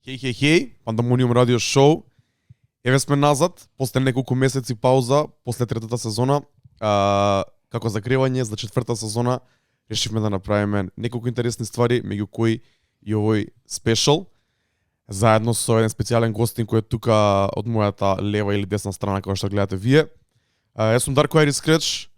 Хеј, Pandamonium радио шоу. Еве сме назад, после неколку месеци пауза, после третата сезона. Како загревање за четврта сезона, решивме да направиме неколку интересни ствари, меѓу кои и овој спешал. Заедно со еден специјален гостин кој е тука од мојата лева или десна страна, како што гледате вие. Јас сум Дарко Скреч.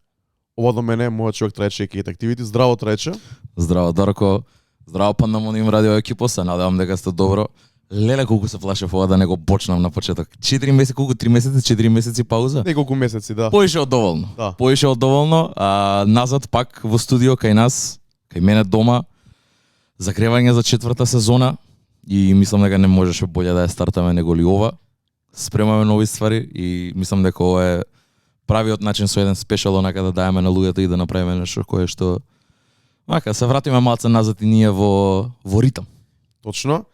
Ова до мене е мојот човек Трајче и Кейт Активити. Здраво, Трајче. Здраво, Дарко. Здраво, Pandamonium радио екипо, се надевам дека сте добро. Леле колку се плашев ова да не го почнам на почеток. 4 месеци, колку 3 месеци, 4 месеци пауза? Неколку месеци, да. Поише од доволно. Да. Поише од доволно. Назад пак во студио кај нас, кај мене дома. Загревање за четврта сезона и мислам дека не можеше боле да ја стартаме него ли ова. Спремаме нови ствари и мислам дека ова е правиот начин со еден спешал онака да даеме на луѓето и да направиме нешто кое што се вратиме малце назад и ние во ритам. Точно.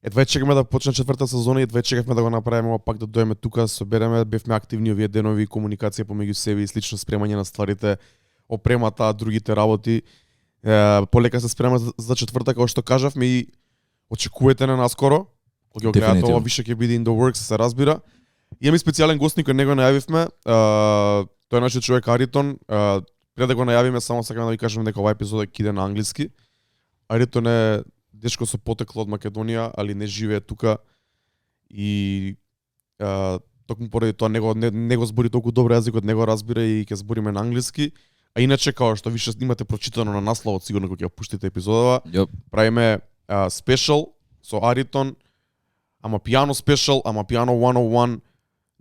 Едва чекаме да почне четврта сезона и едва чекавме да го направиме, пак да дојдеме тука, собереме, бевме активни овие денови, комуникација помеѓу себе и слично спремање на стварите, опремата, другите работи. Полека се спремаме за четврта, како што кажавме, и очекувате на наскоро. Кога го гледате ова, више ќе биде in the works, се разбира. Имаме специјален гостник кој него најавивме. Тој е нашиот човек Аритон. Пред да го најавиме, само сакам да ви кажам дека оваа епизода ќе иде на англиски. Аритон е дечко со потекло од Македонија, али не живее тука. И токму поради тоа не го збори толку добро јазикот, не го разбира и ќе збориме на англиски. А иначе, као што више имате прочитано на насловот, сигурно кога ќе пуштите епизодава, правиме спешал со Аритон, Amapiano special, Amapiano 101,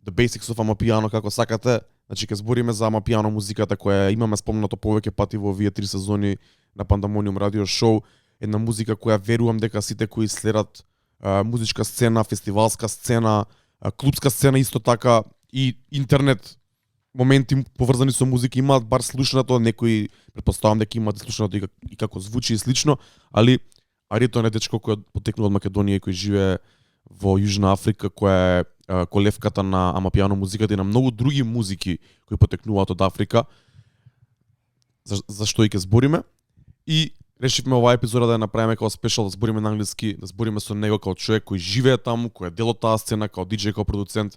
the basics of Amapiano, како сакате. Значи, ќе збориме за Amapiano музиката, која имаме спомнато повеќе пати во овие 3 сезони на Pandamonium радио шоу. Една музика која верувам дека сите кои следат музичка сцена, фестивалска сцена, клубска сцена исто така и интернет моменти поврзани со музика имаат бар слушнато, некои претпоставам дека имаат слушнато и како звучи и слично, али Аритон е дечко кој потекнува од Македонија и кој живее во Јужна Африка, која е колевката на Amapiano музиката и на многу други музики кои потекнуваат од Африка. За што и ќе збориме. И решивме оваа епизода да ја направиме како спешал, да збориме на англиски, да збориме со него како човек кој живее таму, кој е дел од таа сцена, како диџеј, како продуцент,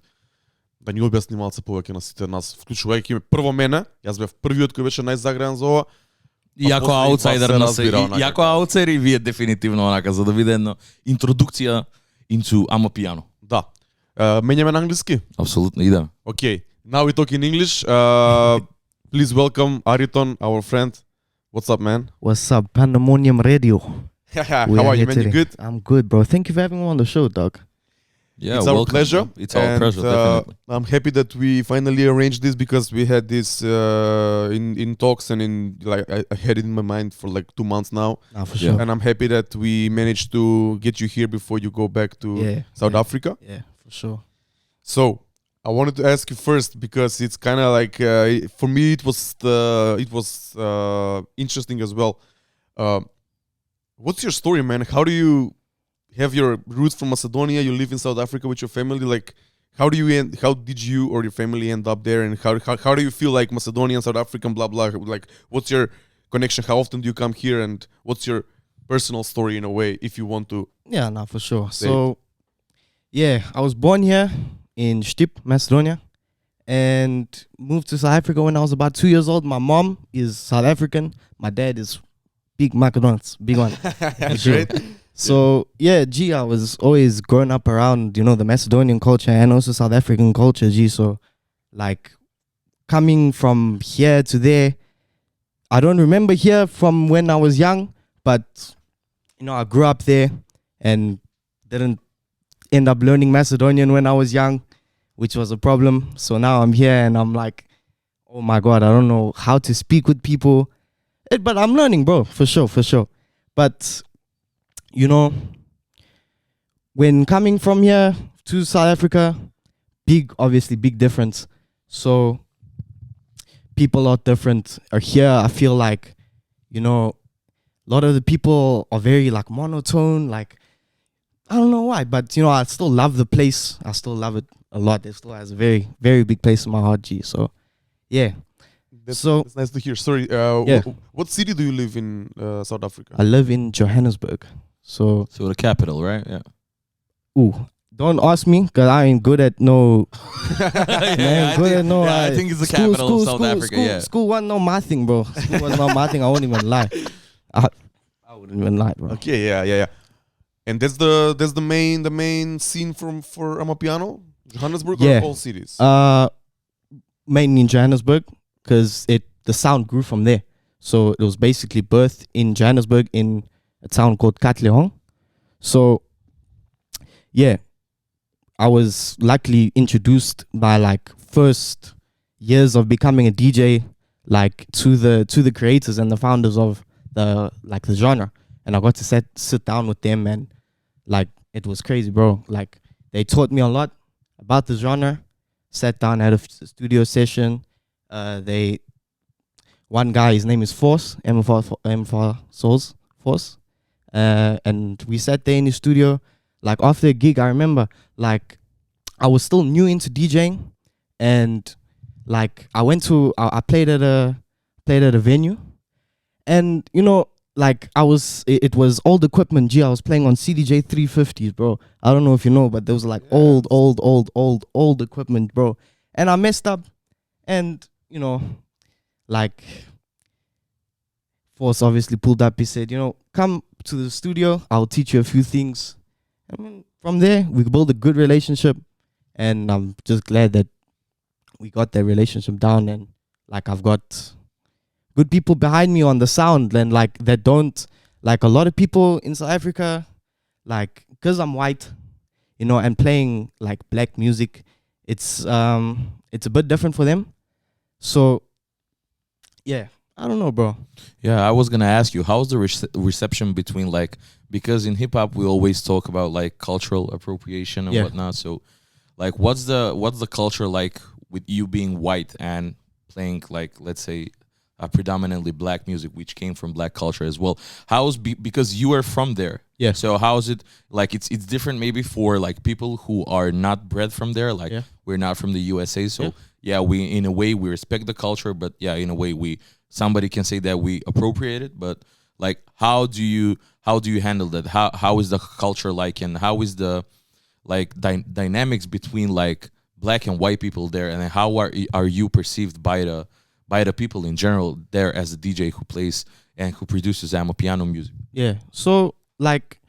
да ни објасни малце повеќе на сите нас, вклучувајќи прво мене. Јас бев првиот кој беше најзагреан за ова. Јако аутсайдер на се, јако аутсайдер и вие дефинитивно онака за да биде една интродукција into Amapiano. Да. Менјаме на англиски? Апсолутно, идеме. Okay. Now we talk in English. Please welcome Ariton, our friend. What's up, man? What's up, Pandamonium Radio? How are you, man? You good? I'm good, bro. Thank you for having me on the show, dog. Yeah, it's our welcome. pleasure. It's our pleasure, definitely. I'm happy that we finally arranged this because we had this in talks and I had it in my mind for like 2 months now. For sure. And I'm happy that we managed to get you here before you go back to South Africa. Yeah, for sure. So I wanted to ask you first because it's kind of like for me it was interesting as well. What's your story, man? How do you have your roots from Macedonia? You live in South Africa with your family. Like, how did you or your family end up there? And how do you feel like Macedonian, South African, blah blah? Like, what's your connection? How often do you come here? And what's your personal story in a way, if you want to? Yeah, no, for sure. So, yeah, I was born here in Štip, Macedonia, and moved to South Africa when I was about 2 years old. My mom is South African. My dad is big Macedonians, big one. Great. So I was always growing up around, the Macedonian culture and also South African culture, So like coming from here to there, I don't remember here from when I was young, but I grew up there and didn't end up learning Macedonian when I was young, which was a problem. So now I'm here and I'm like, oh my God, I don't know how to speak with people. But I'm learning, bro, for sure. But when coming from here to South Africa, obviously big difference. So people are different. Or here, I feel like, a lot of the people are very like monotone. Like, I don't know why, but I still love the place. I still love it a lot. It still has a very, very big place in my heart, G. So, yeah. That's nice to hear. Sorry, what city do you live in South Africa? I live in Johannesburg. So the capital, right? Yeah. Ooh, don't ask me, cause I ain't good at no. Yeah, I think it's the capital of South Africa. Yeah. School wasn't not my thing, bro. School was not my thing. I won't even lie. I wouldn't even lie, bro. Okay, yeah. And that's the main scene for Amapiano, Johannesburg or Yeah. all cities. Mainly in Johannesburg, cause the sound grew from there. So it was basically birthed in Johannesburg in a town called Katlehong. So yeah, I was luckily introduced by like first years of becoming a DJ, like to the creators and the founders of the genre, and I got to sit down with them, and like it was crazy, bro. Like they taught me a lot about the genre. Sat down, had a studio session. One guy, his name is Force, M for Souls, Force, and we sat there in the studio. Like after a gig, I remember, like I was still new into DJing, and like I played at a venue, and you know, like it was old equipment. I was playing on CDJ 350s, bro. I don't know if you know, but there was like old equipment, bro. And I messed up, and you know, like Force obviously pulled up. He said, you know, come to the studio, I'll teach you a few things. I mean, from there, we built a good relationship, and I'm just glad that we got that relationship down, and like I've got good people behind me on the sound, and like that don't, like a lot of people in South Africa, like because I'm white, you know, and playing like black music, it's a bit different for them. So yeah, I don't know, bro. Yeah, I was gonna ask you, how's the reception between like, because in hip hop we always talk about like cultural appropriation and whatnot. So, like, what's the culture like with you being white and playing like, let's say, predominantly black music, which came from black culture as well? How's because you are from there? Yeah. So how is it like? It's different maybe for like people who are not bred from there. Like we're not from the USA, so we in a way we respect the culture, but in a way somebody can say that we appropriate it. But like, how do you handle that? How is the culture like, and how is the like dynamics between like black and white people there, and how are you perceived by the people in general there as a DJ who plays and who produces Amapiano music? Yeah. So like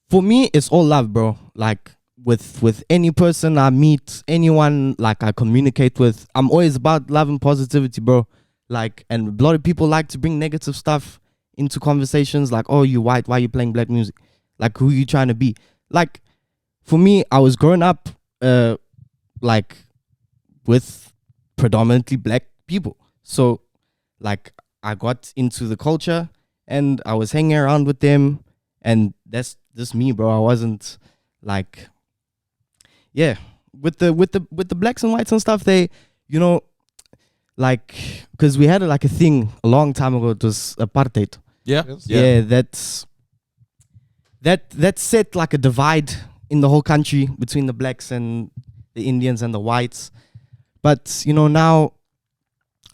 for me, it's all love, bro. Like with any person I meet, anyone like I communicate with, I'm always about love and positivity, bro. Like, and a lot of people like to bring negative stuff into conversations, like, oh, you white, why are you playing black music? Like, who are you trying to be? Like, for me, I was growing up like with predominantly black people. So like I got into the culture and I was hanging around with them, and that's just me, bro. I wasn't like, with the blacks and whites and stuff, they, you know, like, because we had like a thing a long time ago. It was apartheid. That set like a divide in the whole country between the blacks and the Indians and the whites. But you know, now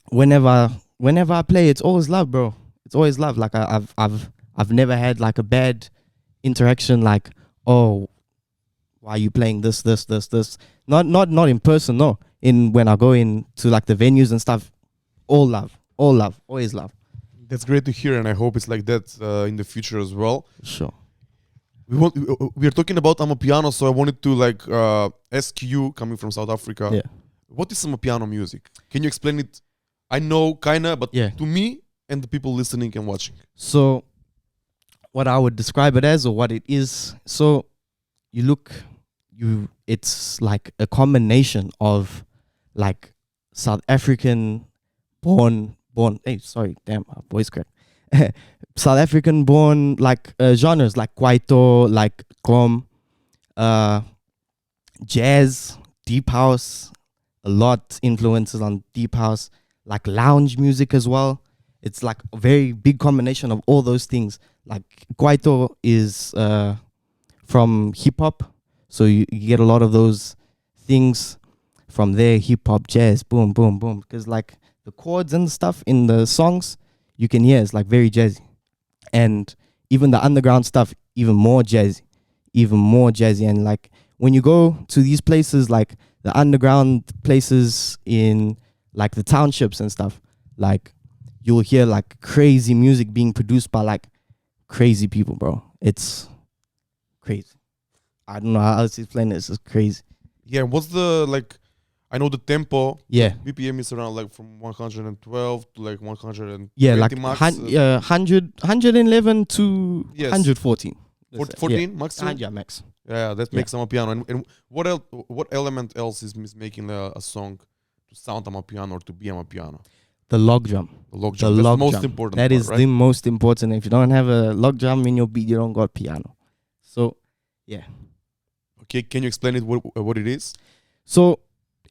whenever I play, it's always love, bro. It's always love. Like I've never had like a bad interaction, like, oh, why are you playing this? Not in person, no. In when I go into like the venues and stuff, all love, always love. That's great to hear, and I hope it's like that in the future as well. Sure. We are talking about Amapiano, so I wanted to like ask you, coming from South Africa, what is Amapiano music? Can you explain it? I know kinda, but to me and the people listening and watching. So, what I would describe it as, or what it is, so it's like a combination of like South African born. Hey, sorry, damn, my voice cracked. South African born like genres like kwaito, like gqom, jazz, deep house, a lot influences on deep house, like lounge music as well. It's like a very big combination of all those things. Like kwaito is from hip hop, so you get a lot of those things from there. Hip hop, jazz, boom, boom, boom. Because like the chords and stuff in the songs, you can hear it's like very jazzy, and even the underground stuff, even more jazzy, even more jazzy. And like when you go to these places, like the underground places in like the townships and stuff, like you'll hear like crazy music being produced by like crazy people, bro. It's crazy. I don't know how else to explain it. It's just crazy. Yeah, what's the like? I know the tempo. Yeah. BPM is around like from 112 to like 120 like max. 111 to Yes. 114. 14 max. Yeah, max. Yeah, that makes Amapiano. And what else? What element else is making a song to sound Amapiano or to be Amapiano? The log drum. The log drum. That's the most drum. important. That part, is right? the most important. If you don't have a log drum in your beat, you don't got piano. So, yeah. Okay, can you explain it what it is? So,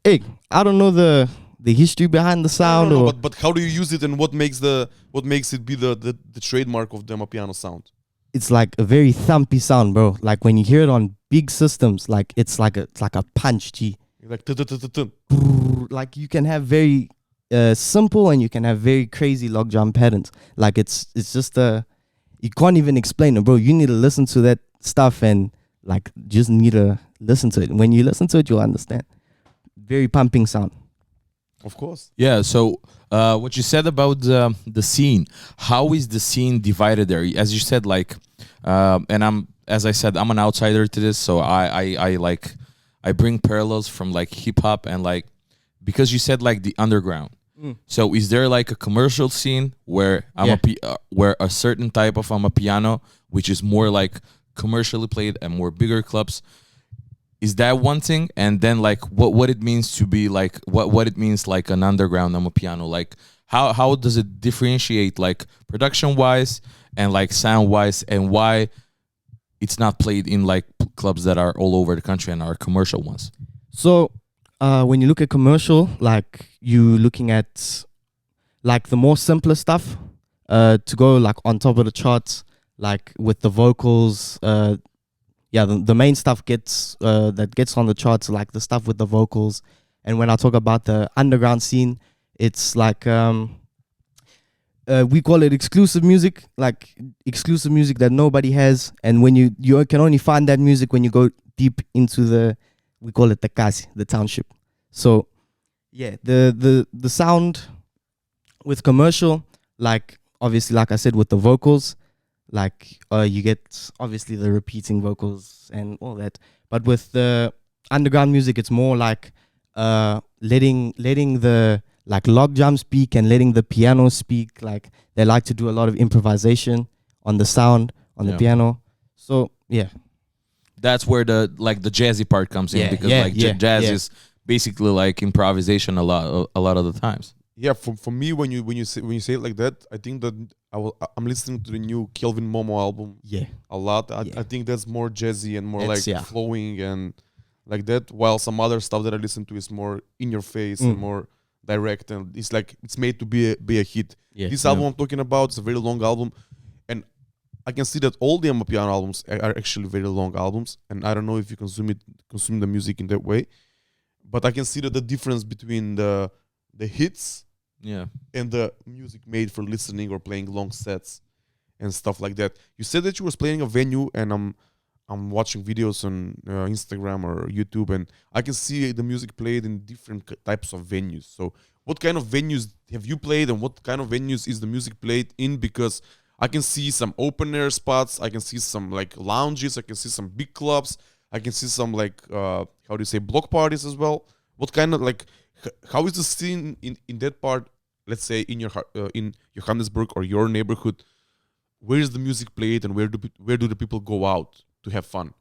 hey, I don't know the history behind the sound, No, or but how do you use it, and what makes it be the trademark of the Amapiano sound? it's like a very thumpy sound, bro. Like when you hear it on big systems, like it's like a punch, G. Like Like you can have very simple and you can have very crazy log drum patterns. Like it's just you can't even explain it, bro. You need to listen to that stuff and like just need to listen to it. When you listen to it, you'll understand. Very pumping sound. Of course. Yeah. So what you said about the scene, how is the scene divided there? As you said, like, and as I said, I'm an outsider to this, so I bring parallels from like hip hop and like, because you said like the underground. So is there like a commercial scene where where a certain type of Amapiano, which is more like commercially played and more bigger clubs, is that one thing? And then like what it means to be like what it means like an underground Amapiano, like how does it differentiate like production wise and like sound wise, and why it's not played in like clubs that are all over the country and are commercial ones? So when you look at commercial, like you looking at like the more simpler stuff to go like on top of the charts, like with the vocals. The main stuff gets that gets on the charts, like the stuff with the vocals. And when I talk about the underground scene, it's like we call it exclusive music, like exclusive music that nobody has. And when you can only find that music when you go deep into we call it the kasi, the township. So yeah, the sound with commercial, like obviously, like I said, with the vocals, like you get obviously the repeating vocals and all that. But with the underground music, it's more like letting the like log drum speak and letting the piano speak. Like they like to do a lot of improvisation on the sound, on the piano. So yeah, that's where the jazzy part comes in, because jazz is basically like improvisation a lot of the times. Yeah, for me, when you say it like that, I think that I'm listening to the new Kelvin Momo album. Yeah, a lot. I think that's more jazzy and more It's, like flowing and like that. While some other stuff that I listen to is more in your face and more direct, and it's like it's made to be a hit. Yeah. This album I'm talking about is a very long album, and I can see that all the Amapiano albums are actually very long albums. And I don't know if you consume the music in that way, but I can see that the difference between the hits and the music made for listening or playing long sets and stuff like that. You said that you was playing a venue, and I'm watching videos on Instagram or YouTube, and I can see the music played in different types of venues. So what kind of venues have you played, and what kind of venues is the music played in? Because I can see some open air spots, I can see some like lounges, I can see some big clubs, I can see some like how do you say, block parties as well. What kind of like how is the scene in that part? Let's say in Johannesburg or your neighborhood, where is the music played, and where do the people go out to have fun?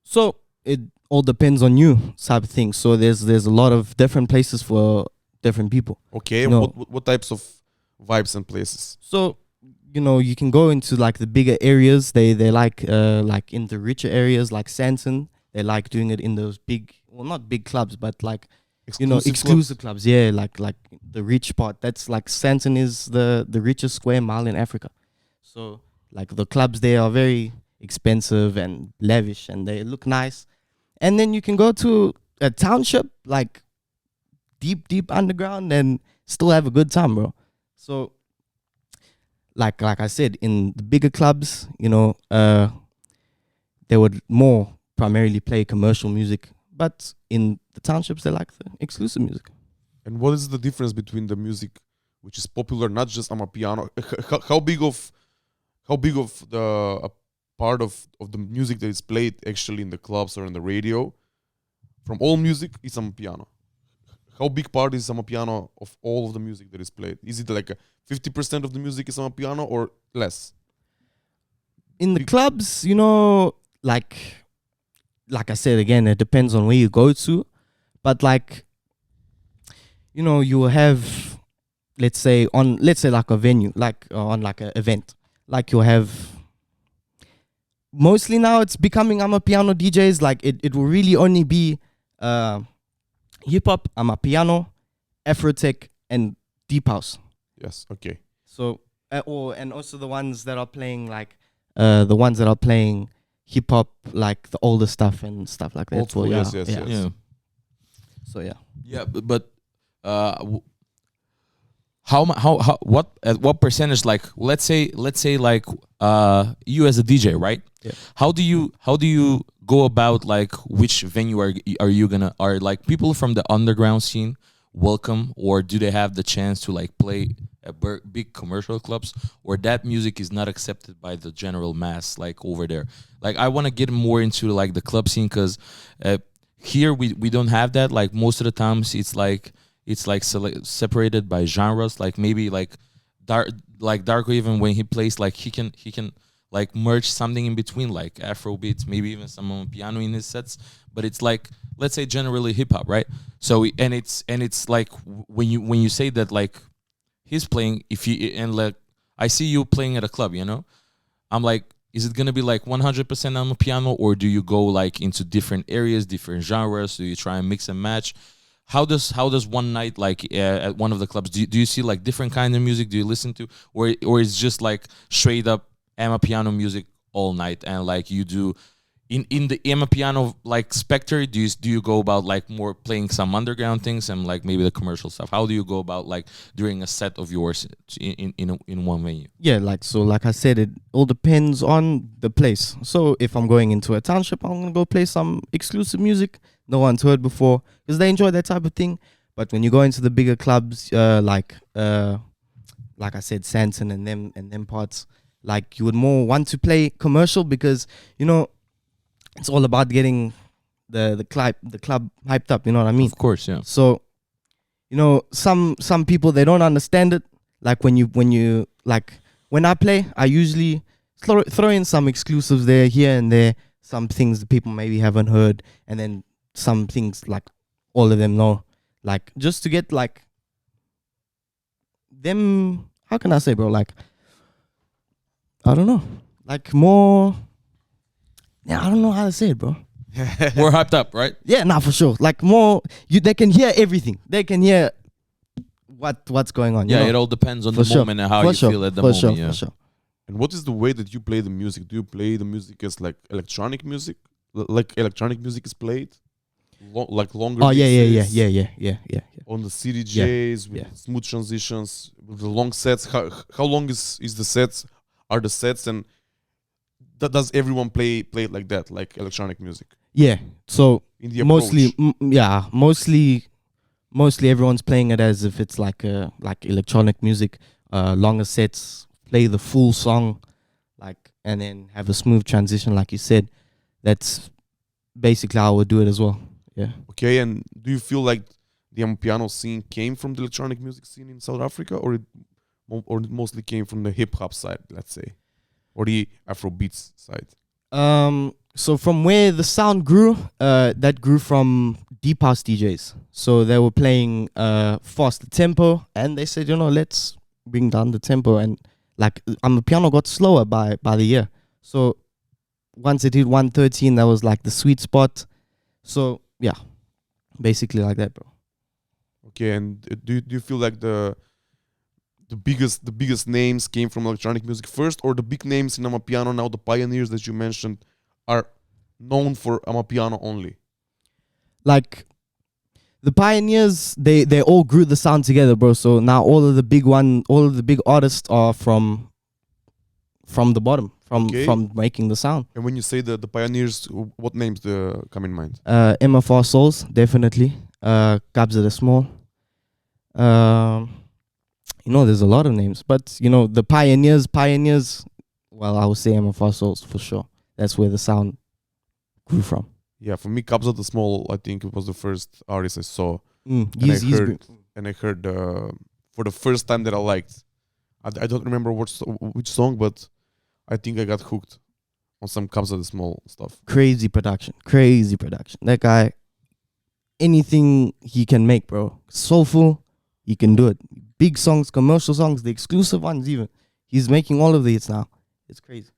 So it all depends on you, type of thing. So there's a lot of different places for different people. Okay, You know, what types of vibes and places? So you can go into like the bigger areas. They like in the richer areas like Santon. They like doing it in those big, well, not big clubs, but like exclusive clubs. Yeah, like the rich part. That's like Santon is the richest square mile in Africa. So like the clubs there are very expensive and lavish, and they look nice. And then you can go to a township like deep underground and still have a good time, bro. So like I said, in the bigger clubs, they would more primarily play commercial music, but in the townships they like the exclusive music. And what is the difference between the music which is popular, not just Amapiano? How big of the a part of the music that is played actually in the clubs or in the radio from all music is Amapiano? How big part is Amapiano of all of the music that is played? Is it like 50% of the music is Amapiano or less? In the clubs, you know, like I said again, it depends on where you go to, but like, you know, you will have, let's say like a venue, like on like an event, like you'll have. Mostly now it's becoming Amapiano DJs. Like it will really only be hip hop, Amapiano, Afrotech, and deep house. Yes. Okay. So and also the ones that are playing like hip hop, like the older stuff and stuff like that. Old school, yes. Yeah. So yeah. Yeah, but what percentage, like let's say like you as a DJ, right? Yeah. How do you go about like which venue are like people from the underground scene welcome, or do they have the chance to like play at big commercial clubs, or that music is not accepted by the general mass like over there? Like I want to get more into like the club scene, because here we don't have that. Like most of the times it's like separated by genres. Like maybe like Darko, even when he plays, like he can like merge something in between, like Afro beats, maybe even some piano in his sets. But it's like, let's say generally hip hop, right? So and it's like when you say that like he's playing, like I see you playing at a club, you know, I'm like, is it gonna be like 100% on the piano, or do you go like into different areas, different genres? Do you try and mix and match? How does one night, like at one of the clubs, do you see like different kind of music? Do you listen to, or it's just like straight up Amapiano music all night, and like you do in the Amapiano like spectre? Do you go about like more playing some underground things and like maybe the commercial stuff? How do you go about like during a set of yours in one venue? Yeah, like I said, it all depends on the place. So if I'm going into a township, I'm gonna go play some exclusive music no one's heard before, because they enjoy that type of thing. But when you go into the bigger clubs, like I said, Santon and them parts, like you would more want to play commercial, because you know it's all about getting the club hyped up. You know what I mean? Of course, yeah. So, you know, some people, they don't understand it. Like when you like when I play, I usually throw in some exclusives there, here and there, some things that people maybe haven't heard, and then some things like all of them know, like just to get like them. How can I say, bro? Like I don't know, like more. Yeah, I don't know how to say it, bro. More hyped up, right? Yeah, nah, for sure. Like more, they can hear everything. They can hear what's going on. Yeah, you know? It all depends on For the sure. moment and how For you sure. feel at the For moment. sure, Yeah. for sure. And what is the way that you play the music? Do you play the music as like electronic music? Like electronic music is played? Like longer Oh yeah, mixes yeah. on the CDJs with smooth transitions, with the long sets. How long is the sets? Are the sets, and does everyone play it like that, like electronic music? Yeah. So In the mostly, approach? mostly everyone's playing it as if it's like electronic music. Longer sets, play the full song, like, and then have a smooth transition, like you said. That's basically how I would do it as well. Yeah. Okay, and do you feel like the Amapiano scene came from the electronic music scene in South Africa, or it mostly came from the hip hop side, let's say, or the Afrobeats side? So from where the sound grew, that grew from deep house DJs. So they were playing faster tempo, and they said, you know, let's bring down the tempo, and like Amapiano got slower by the year. So once it hit 113, that was like the sweet spot. So yeah, basically like that, bro. Okay, and do you feel like the biggest names came from electronic music first, or the big names in Amapiano now, the pioneers that you mentioned, are known for Amapiano only? Like the pioneers, they all grew the sound together, bro. So now all of the big artists are from the bottom, from making the sound. And when you say the pioneers, what names come in mind? MFR Souls, definitely. Kabza the Small. There's a lot of names, but the pioneers. Well, I would say Amapiano Souls for sure. That's where the sound grew from. Yeah, for me, Kabza the Small, I think it was the first artist I saw. And I heard for the first time that I liked. I don't remember which song, but I think I got hooked on some Kabza the Small stuff. Crazy production. That guy, anything he can make, bro. Soulful, he can do it. Big songs, commercial songs, the exclusive ones even. He's making all of these now. It's crazy.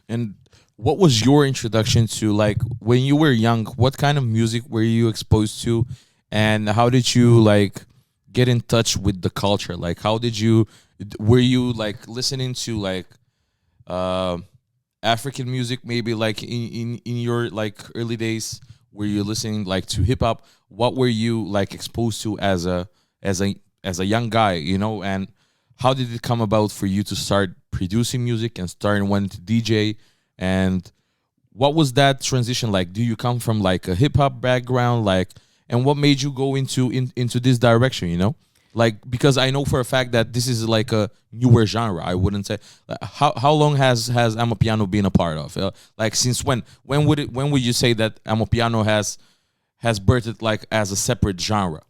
And what was your introduction to, like, when you were young, what kind of music were you exposed to? And how did you, like, get in touch with the culture? Like, were you, like, listening to, like, African music, maybe, like, in your, like, early days? Were you listening, like, to hip-hop? What were you, like, exposed to as a young guy, and how did it come about for you to start producing music and starting wanting to DJ? And what was that transition like? Do you come from like a hip hop background, like, and what made you go into this direction? Like, because I know for a fact that this is like a newer genre. I wouldn't say. How long has Amapiano been a part of? Like, since when would you say that Amapiano has birthed it, like, as a separate genre?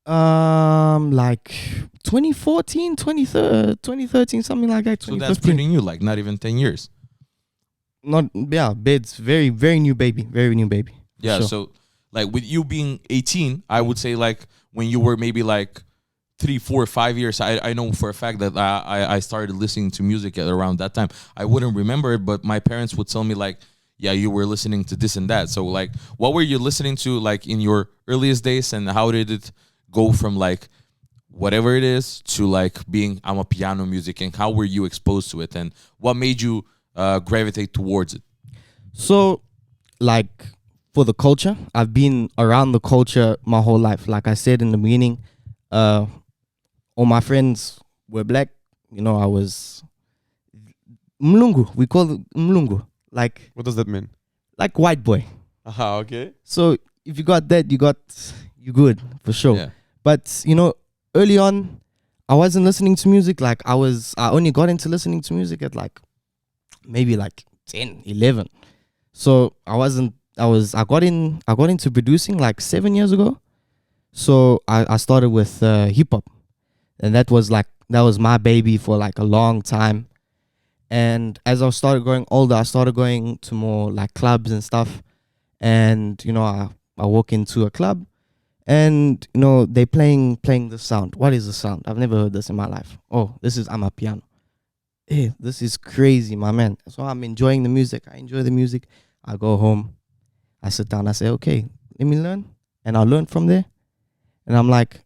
Like 2014, 2013, something like that. So that's pretty new, like not even 10 years. It's very, very new baby. Very new baby. Yeah, sure. So like with you being 18, I would say like when you were maybe like 3, 4, 5 years, I know for a fact that I started listening to music at around that time. I wouldn't remember it, but my parents would tell me like, yeah, you were listening to this and that. So like, what were you listening to like in your earliest days, and how did it go from like whatever it is to like being Amapiano music, and how were you exposed to it, and what made you gravitate towards it? So, like, for the culture, I've been around the culture my whole life. Like I said in the beginning, all my friends were black. I was Mlungu. We call it Mlungu. Like, what does that mean? Like white boy. Okay. So if you got that, you good for sure. Yeah. But early on, I wasn't listening to music. Like I only got into listening to music at like maybe like 10, 11. So I got into producing like 7 years ago. So I started with hip hop, and that was my baby for like a long time. And as I started growing older, I started going to more like clubs and stuff. And I walk into a club, and they playing the sound. What is the sound? I've never heard this in my life. Oh, this is Amapiano. Hey, this is crazy, my man. So I'm enjoying the music. I enjoy the music. I go home, I sit down, I say, okay, let me learn. And I learn from there. And I'm like,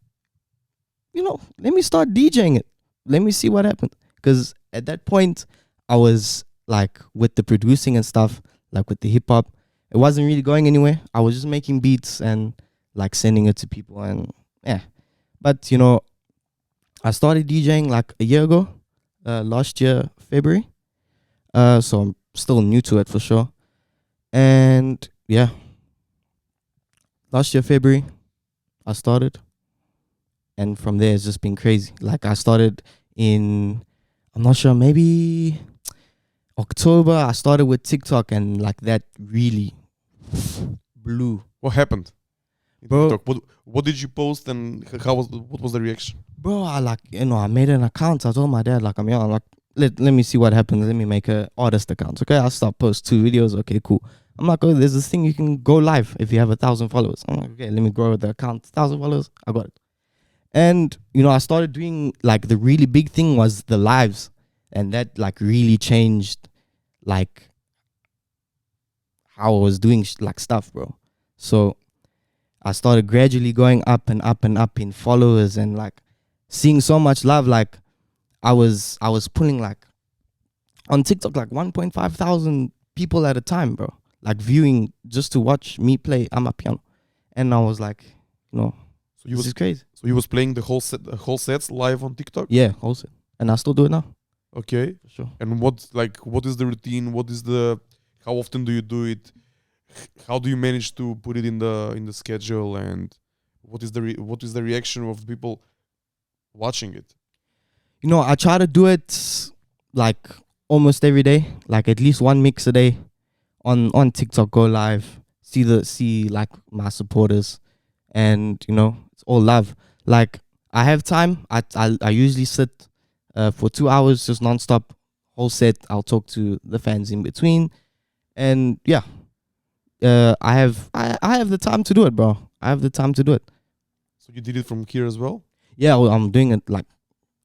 let me start DJing it. Let me see what happens. Because at that point, I was like with the producing and stuff, like with the hip hop, it wasn't really going anywhere. I was just making beats and like sending it to people, and yeah. But I started DJing like a year ago, last year, February. So I'm still new to it for sure. And yeah, last year, February, I started. And from there, it's just been crazy. Like I started in, I'm not sure, maybe October. I started with TikTok, and like that really blew. What happened? Bro, TikTok? What did you post, and what was the reaction? Bro, I made an account. I told my dad, like, I'm young. I'm like, let me see what happens. Let me make an artist account. Okay, I'll start post 2 videos. Okay, cool. I'm like, oh, there's this thing you can go live if you have 1,000 followers. I'm like, okay, let me grow the account. 1,000 followers, I got it. And I started doing like the really big thing was the lives, and that like really changed like how I was doing like stuff, bro. So I started gradually going up and up and up in followers, and like seeing so much love. Like I was pulling like on TikTok like 1.5 thousand people at a time, bro. Like viewing just to watch me play Amapiano. And I was like, So you this is crazy. So you was playing the whole sets live on TikTok? Yeah, whole set. And I still do it now. Okay. For sure. And what is the routine? How often do you do it? How do you manage to put it in the schedule? And what is the reaction of the people watching it? You know, I try to do it like almost every day, like at least one mix a day on TikTok, go live, see like my supporters, and you know, it's all love. Like I have time, I usually sit for 2 hours just nonstop, whole set. I'll talk to the fans in between, and yeah, I have the time to do it, bro. I have the time to do it. So you did it from here as well? Yeah, well, I'm doing it like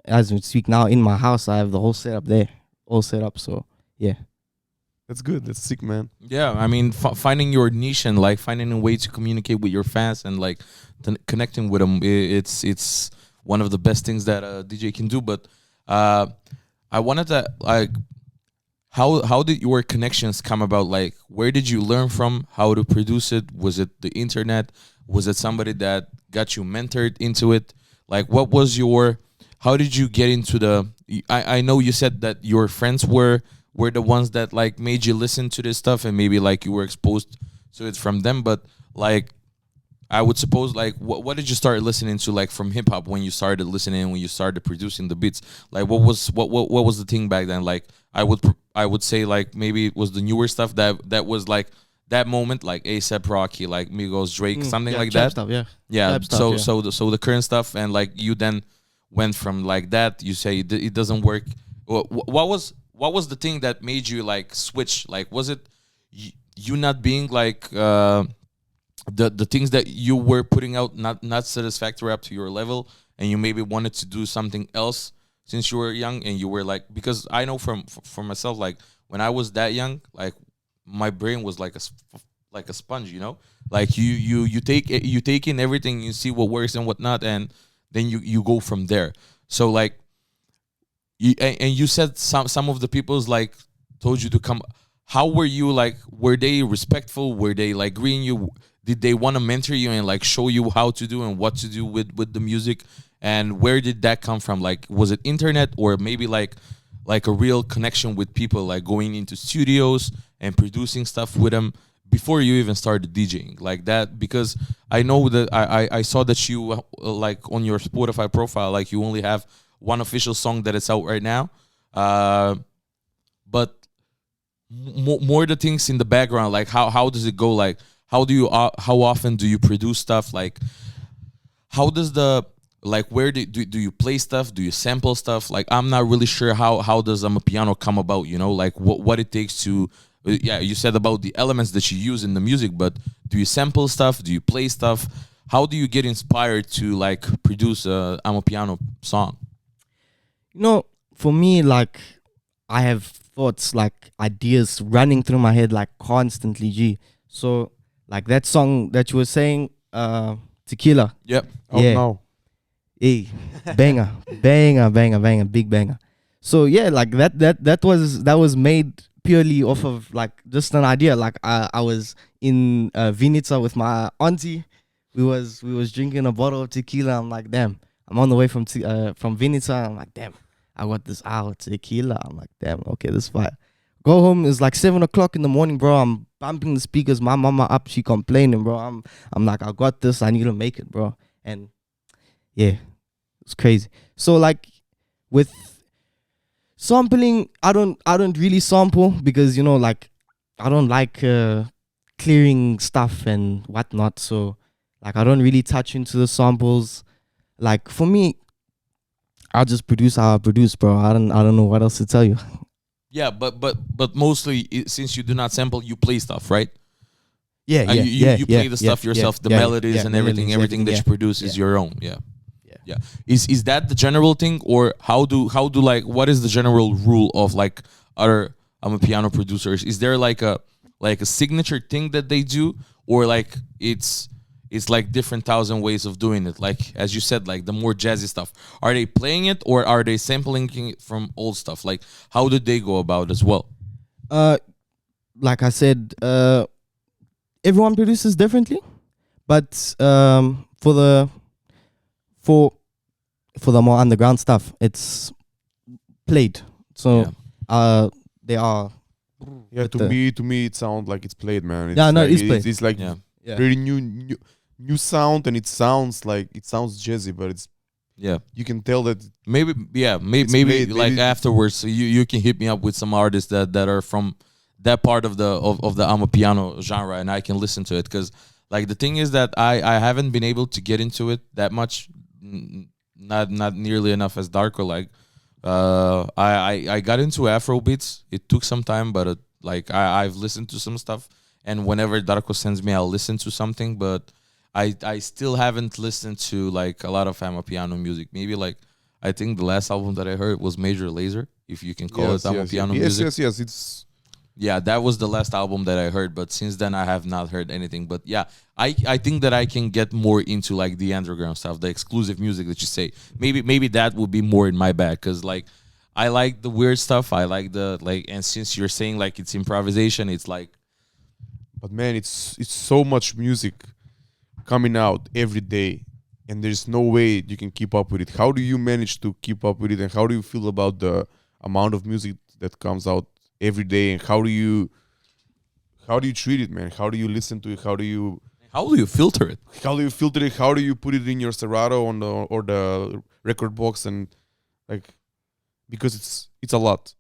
as we speak now in my house. I have the whole setup there, all set up. So yeah. That's good. That's sick, man. Yeah, I mean, finding your niche and like finding a way to communicate with your fans and like connecting with them, it's one of the best things that a DJ can do. But I wanted to like, how did your connections come about? Like, where did you learn from how to produce it? Was it the internet? Was it somebody that got you mentored into it? Like, what was how did you get into I know you said that your friends were the ones that like made you listen to this stuff, and maybe like you were exposed to it from them, but like I would suppose like what did you start listening to, like from hip hop, when you started listening, when you started producing the beats? Like what was the thing back then? Like I would say like maybe it was the newer stuff that was like that moment, like A$AP Rocky, like Migos, Drake, something like that. Stuff, yeah. Yeah. Stuff, So the current stuff, and like you then went from like that. You say it doesn't work. What was the thing that made you like switch? Like, was it you not being like the things that you were putting out not satisfactory up to your level, and you maybe wanted to do something else since you were young, and you were like, because I know from myself, like when I was that young, like my brain was like a sponge, you know, like you take in everything, you see what works and what not, and then you go from there. So like you said some of the people's like told you to come. How were you, like, were they respectful? Were they like greeting you? Did they want to mentor you and like show you how to do and what to do with the music? And where did that come from? Like, was it internet, or maybe like a real connection with people, like going into studios and producing stuff with them before you even started DJing like that? Because I know that I saw that you like on your Spotify profile, like you only have one official song that is out right now, but more the things in the background, like how does it go? Like how often do you produce stuff? Like how does where do you play stuff? Do you sample stuff? Like I'm not really sure how does Amapiano come about, you know, like what it takes to, yeah, you said about the elements that you use in the music, but do you sample stuff? Do you play stuff? How do you get inspired to like produce a Amapiano song? You know, for me, like I have thoughts, like ideas running through my head like constantly, G. So like that song that you were saying, Tequila. Yep. Yeah. No. Hey, banger, banger, big banger. So yeah, like that was made purely off of like just an idea. Like I was in Vinica with my auntie. We was drinking a bottle of tequila. I'm like, damn. I'm on the way from Vinica. I'm like, damn. I got this out tequila. I'm like, damn. Okay, this is fire. Go home. It's like 7 o'clock in the morning, bro. I'm bumping the speakers. My mama up. She complaining, bro. I'm like, I got this. I need to make it, bro. And yeah, it's crazy. So like with sampling, I don't really sample because, you know, like I don't like clearing stuff and whatnot. So like I don't really touch into the samples. Like for me, I'll just produce how I produce, bro. I don't know what else to tell you. Yeah, but mostly since you do not sample, you play stuff, right? Yeah, you play the stuff yourself, the melodies and everything that you produce is your own. Yeah. Is that the general thing, or how do like, what is the general rule of like other Amapiano producers? Is there like a signature thing that they do, or like it's like different thousand ways of doing it? Like as you said, like the more jazzy stuff, are they playing it or are they sampling it from old stuff? Like how did they go about as well? Like I said, everyone produces differently, but for the more underground stuff, it's played. So they are. Yeah, With to me, it sounds like it's played, man. It's Yeah, no, like, it's played. It's like Yeah. very new sound, and it sounds jazzy, but it's Yeah. you can tell that Maybe It's maybe played, like maybe- afterwards you can hit me up with some artists that are from that part of the Amapiano genre, and I can listen to it, because like the thing is that I haven't been able to get into it that much, not nearly enough as Darko. Like I got into Afro beats. It took some time, but like I've listened to some stuff, and whenever Darko sends me, I'll listen to something, but I still haven't listened to like a lot of Amapiano music. Maybe like I think the last album that I heard was Major Lazer, if you can call it Amapiano music. Yes. It's Yeah, that was the last album that I heard, but since then I have not heard anything. But yeah, I think that I can get more into like the underground stuff, the exclusive music that you say. Maybe that would be more in my bag, because like I like the weird stuff. I like the like, and since you're saying like it's improvisation, it's like but man, it's so much music coming out every day, and there's no way you can keep up with it. How do you manage to keep up with it, and how do you feel about the amount of music that comes out every day, and how do you treat it, man? How do you listen to it? How do you filter it? How do you put it in your Serato on the record box, and like, because it's a lot.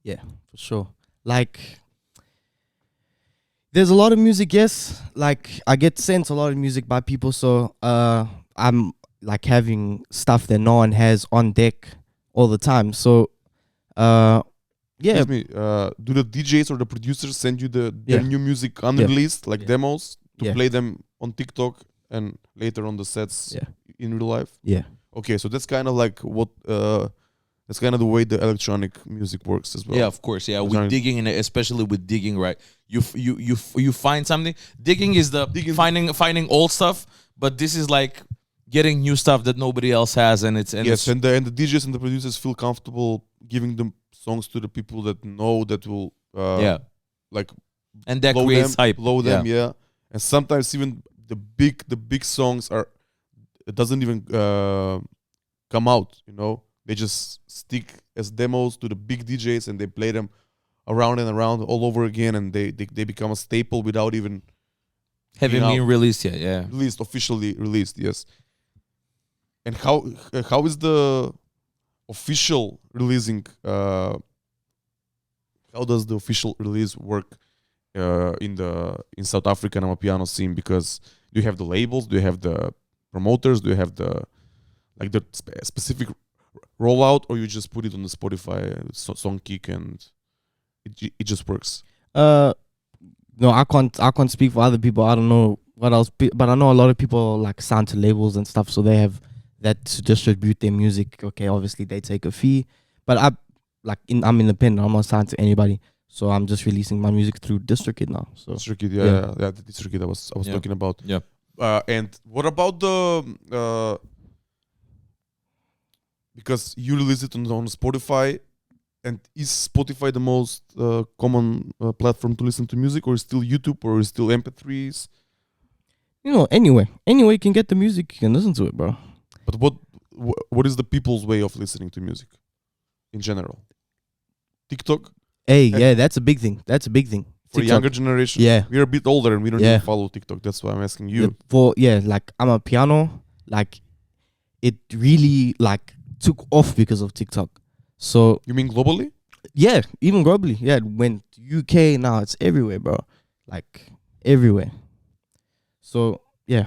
Yeah, for sure. Like, there's a lot of music, yes. Like, I get sent a lot of music by people, so I'm like having stuff that no one has on deck all the time. So, yeah. Excuse me, do the DJs or the producers send you their new music unreleased, like demos, to play them on TikTok and later on the sets in real life? Yeah. Okay, so that's kind of like what that's kind of the way the electronic music works as well. Yeah, of course. Yeah, with digging, and especially with digging, right? You find something. Digging is finding old stuff, but this is like getting new stuff that nobody else has, and it's and the DJs and the producers feel comfortable giving them songs to the people that know that will like, and that creates hype. Blow them, and sometimes even the big songs it doesn't even come out, you know. They just stick as demos to the big DJs, and they play them around and around all over again, and they become a staple without even having been released yet. Yeah, officially released. Yes. And how is the official releasing? How does the official release work in South African Amapiano scene? Because do you have the labels? Do you have the promoters? Do you have the specific rollout, or you just put it on the Spotify song kick and it just works? No, I can't speak for other people. I don't know what else, but I know a lot of people like sign to labels and stuff, so they have that to distribute their music. Okay, obviously they take a fee, but I'm independent. I'm not signed to anybody, so I'm just releasing my music through DistroKid now. So DistroKid, the DistroKid I was talking about. Yeah. And what about the because you release it on Spotify, and is Spotify the most common platform to listen to music, or is still YouTube, or is still MP3s? You know, anywhere you can get the music, you can listen to it, bro. But what is the people's way of listening to music in general? TikTok? Hey, yeah, that's a big thing. For the younger generation? Yeah. We're a bit older and we don't even follow TikTok. That's why I'm asking you. Like Amapiano, like it really like took off because of TikTok. So you mean globally? Yeah, even globally. Yeah, it went UK, now it's everywhere, bro. Like everywhere. So yeah.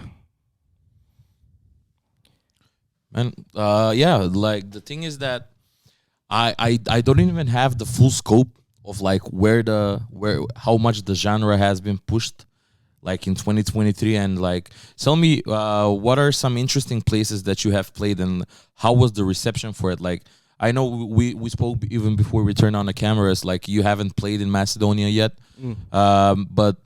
And like the thing is that I don't even have the full scope of like how much the genre has been pushed like in 2023, and like tell me what are some interesting places that you have played, and how was the reception for it? Like I know we spoke even before we turned on the cameras, like you haven't played in Macedonia yet, but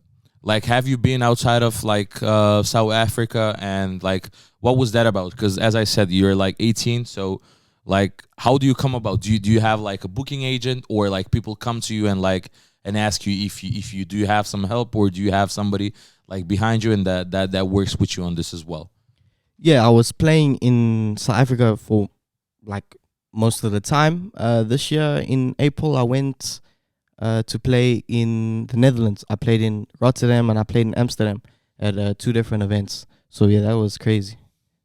like have you been outside of like South Africa, and like what was that about? Because as I said, you're like 18, so like how do you come about? Do you have like a booking agent, or like people come to you and like and ask you if you do you have some help, or do you have somebody like behind you and that works with you on this as well? Yeah, I was playing in South Africa for like most of the time. This year in April, I went to play in the Netherlands. I played in Rotterdam and I played in Amsterdam at 2 different events. So yeah, that was crazy.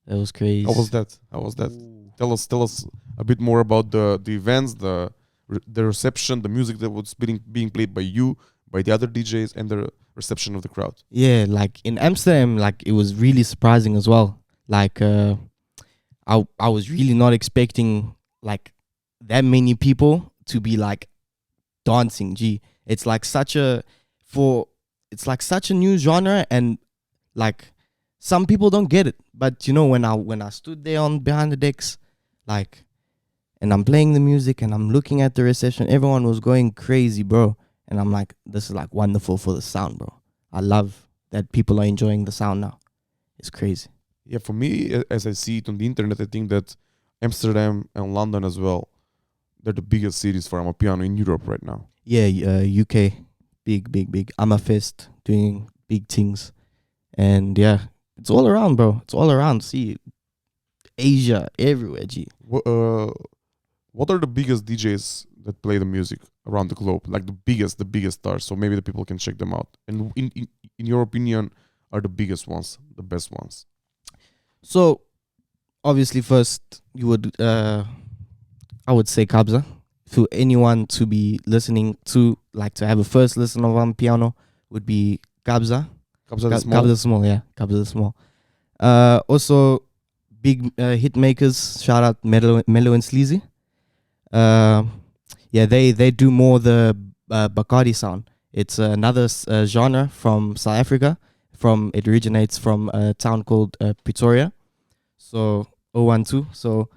That was crazy. How was that? Tell us a bit more about the events, the reception, the music that was being played by you, by the other DJs, and the reception of the crowd. Yeah, like in Amsterdam, like it was really surprising as well. Like I was really not expecting like that many people to be like dancing. It's like such a new genre, and like some people don't get it. But you know, when I stood there behind the decks, like, and I'm playing the music and I'm looking at the reception, everyone was going crazy, bro. And I'm like, this is like wonderful for the sound, bro. I love that people are enjoying the sound now. It's crazy. Yeah, for me, as I see it on the internet, I think that Amsterdam and London as well, they're the biggest cities for Amapiano in Europe right now. Yeah, UK, big. Amafest doing big things. And yeah, it's all around, bro. It's all around. See, Asia, everywhere, G. What are the biggest DJs that play the music around the globe? Like the biggest stars, so maybe the people can check them out. And in your opinion, are the biggest ones, the best ones? So, obviously, first you would, I would say Kabza. For anyone to be listening to, like to have a first listen of Amapiano, would be Kabza. Kabza the Small. Kabza the Small, yeah. Kabza the Small. Also, big hit makers. Shout out Mellow and Sleazy. Yeah, they do more the Bacardi sound. It's another genre from South Africa. It originates from a town called Pretoria. So 012. So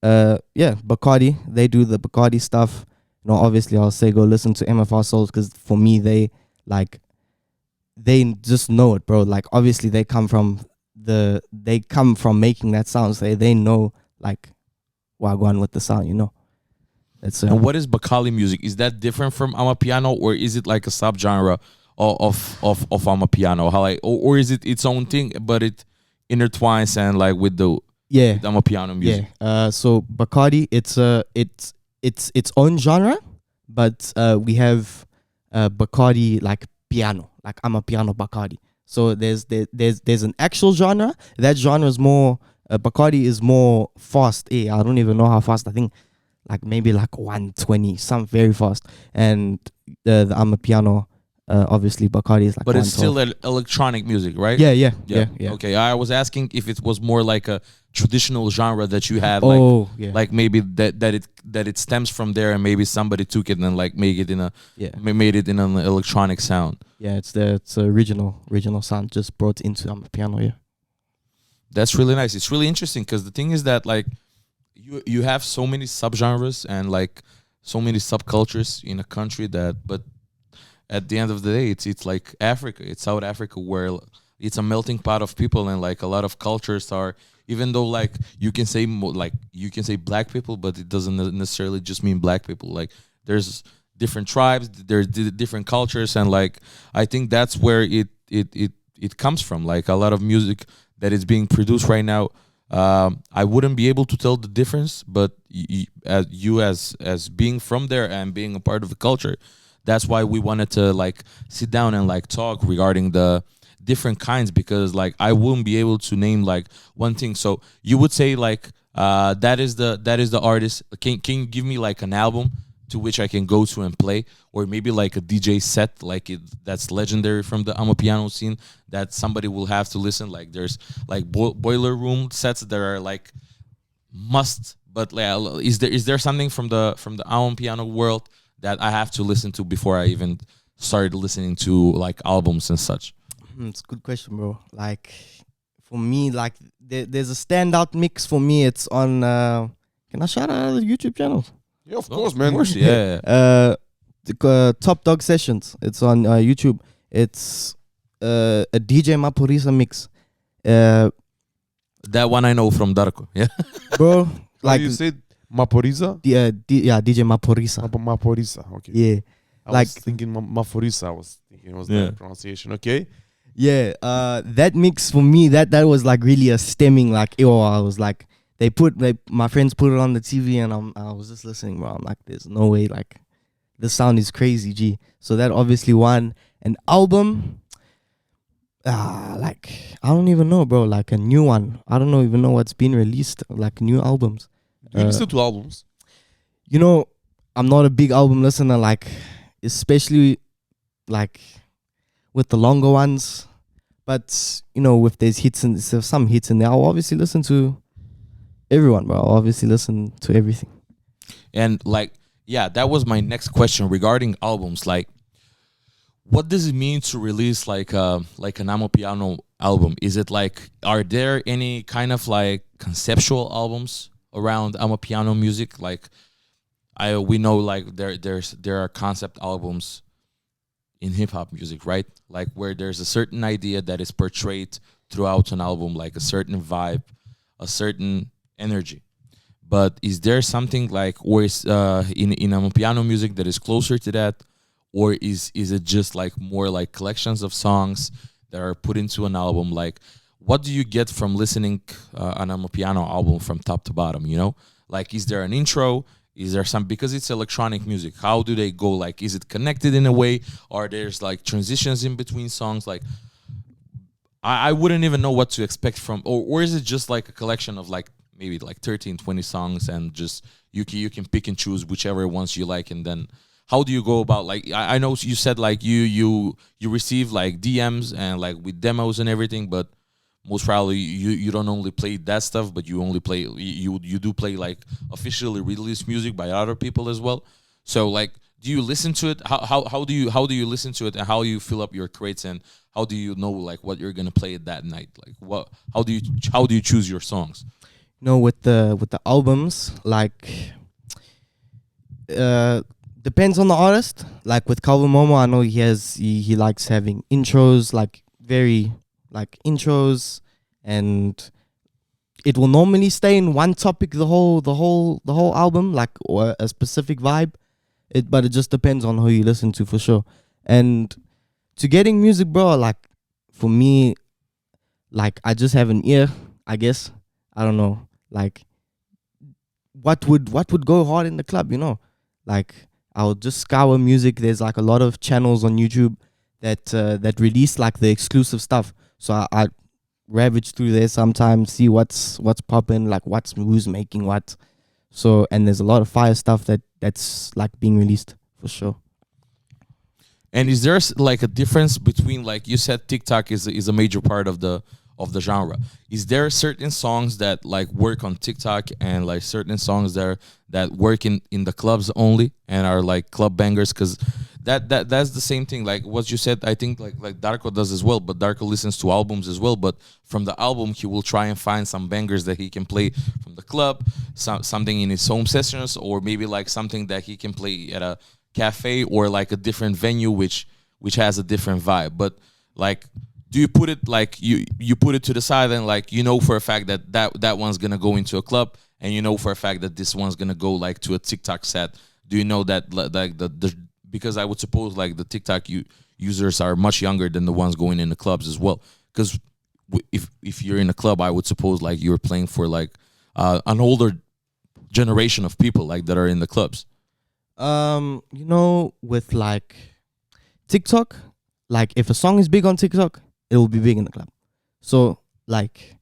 yeah, Bacardi. They do the Bacardi stuff. You know, obviously I'll say go listen to MFR Souls, because for me they just know it, bro. Like obviously they come from making that sound. So they know like wagwan with the sound, you know. That's And what is Bacardi music? Is that different from Amapiano, or is it like a subgenre of Amapiano? How like, or is it its own thing, but it intertwines and like with the with Amapiano music? Yeah. So Bacardi, it's its own genre, but we have Bacardi like piano, like Amapiano Bacardi. So there's an actual genre. That genre is more Bacardi is more fast. I don't even know how fast. I think like maybe like 120, some very fast. And the Amapiano, obviously Bacardi is like. But it's still electronic music, right? Yeah. Okay, I was asking if it was more like a traditional genre that you have, like maybe that it stems from there, and maybe somebody took it and like made it in an electronic sound. Yeah, it's original sound just brought into Amapiano. Yeah, that's really nice. It's really interesting, because the thing is that like you have so many subgenres and like so many subcultures in a country but at the end of the day, it's like Africa. It's South Africa, where it's a melting pot of people, and like a lot of cultures are. Even though like you can say black people, but it doesn't necessarily just mean black people. Like there's different tribes, there's different cultures, and like I think that's where it comes from. Like a lot of music that is being produced right now, I wouldn't be able to tell the difference, but as being from there and being a part of the culture, that's why we wanted to like sit down and like talk regarding the different kinds, because like I wouldn't be able to name like one thing. So you would say like that is the artist. Can you give me like an album to which I can go to and play, or maybe like a DJ set that's legendary from the Amapiano scene that somebody will have to listen? Like there's like boiler room sets that are like must, but like, is there something from the Amapiano world that I have to listen to before I even started listening to like albums and such? It's a good question, bro. Like for me, like there's a standout mix for me. It's on. Can I shout out the YouTube channels? Yeah, of course, man. Of course, yeah. Top Dog Sessions. It's on YouTube. It's a DJ Maporisa mix. That one I know from Darko. Yeah, bro. Like you said, Maporiza. Yeah, DJ Maporisa. Maporisa. Okay. Yeah. I was thinking Maforisa. I was thinking it was the pronunciation. Okay. Yeah. That mix for me, that was like really a stemming. Like, I was like, my friends put it on the TV, and I was just listening, bro. I'm like, there's no way, like, the sound is crazy, G. So that obviously won. An album, like, I don't even know, bro. Like a new one. I don't even know what's been released, like new albums. Do you listen to albums? You know, I'm not a big album listener, like, especially like with the longer ones. But, you know, if there's some hits in there, I'll obviously listen to everyone, bro. I'll obviously listen to everything. And like, yeah, that was my next question regarding albums. Like, what does it mean to release like an Amapiano album? Is it like, are there any kind of like conceptual albums around Amapiano music? Like, we know like there are concept albums in hip hop music, right? Like where there's a certain idea that is portrayed throughout an album, like a certain vibe, a certain energy. But is there something like, or is in Amapiano music that is closer to that, or is it just like more like collections of songs that are put into an album? Like, what do you get from listening an Amapiano album from top to bottom? You know, like, is there an intro? Is there some, because it's electronic music, how do they go? Like, is it connected in a way, or there's like transitions in between songs? Like, I wouldn't even know what to expect from, or is it just like a collection of like maybe like 13, 20 songs, and just you can pick and choose whichever ones you like? And then how do you go about, like, I know you said like you receive like DMs and like with demos and everything, but most probably you don't only play that stuff, but you only play, you do play like officially released music by other people as well. So like, do you listen to it? How do you listen to it, and how you fill up your crates, and how do you know like what you're gonna play that night? Like, how do you choose your songs? You know, with the albums, like, depends on the artist. Like with Calvin Momo, I know he likes having intros, like very like intros, and it will normally stay in one topic the whole album, like, or a specific vibe. But it just depends on who you listen to, for sure. And to getting music, bro, like for me, like I just have an ear, I guess. I don't know, like what would go hard in the club, you know? Like I'll just scour music. There's like a lot of channels on YouTube that release like the exclusive stuff. So I ravage through there sometimes, see what's popping, like who's making what. So, and there's a lot of fire stuff that's like being released, for sure. And is there like a difference between, like you said, TikTok is a major part of the genre? Is there certain songs that like work on TikTok, and like certain songs that work in the clubs only and are like club bangers? Because that's the same thing, like what you said. I think like Darko does as well, but Darko listens to albums as well. But from the album, he will try and find some bangers that he can play from the club, something in his home sessions, or maybe like something that he can play at a cafe or like a different venue, which has a different vibe. But like, do you put it like you put it to the side, and like, you know for a fact that one's gonna go into a club, and you know for a fact that this one's gonna go like to a TikTok set? Do you know that like the because I would suppose like the TikTok users are much younger than the ones going in the clubs as well. Because if you're in a club, I would suppose like you're playing for like an older generation of people like that are in the clubs. You know, with like TikTok, like if a song is big on TikTok, it will be big in the club. So like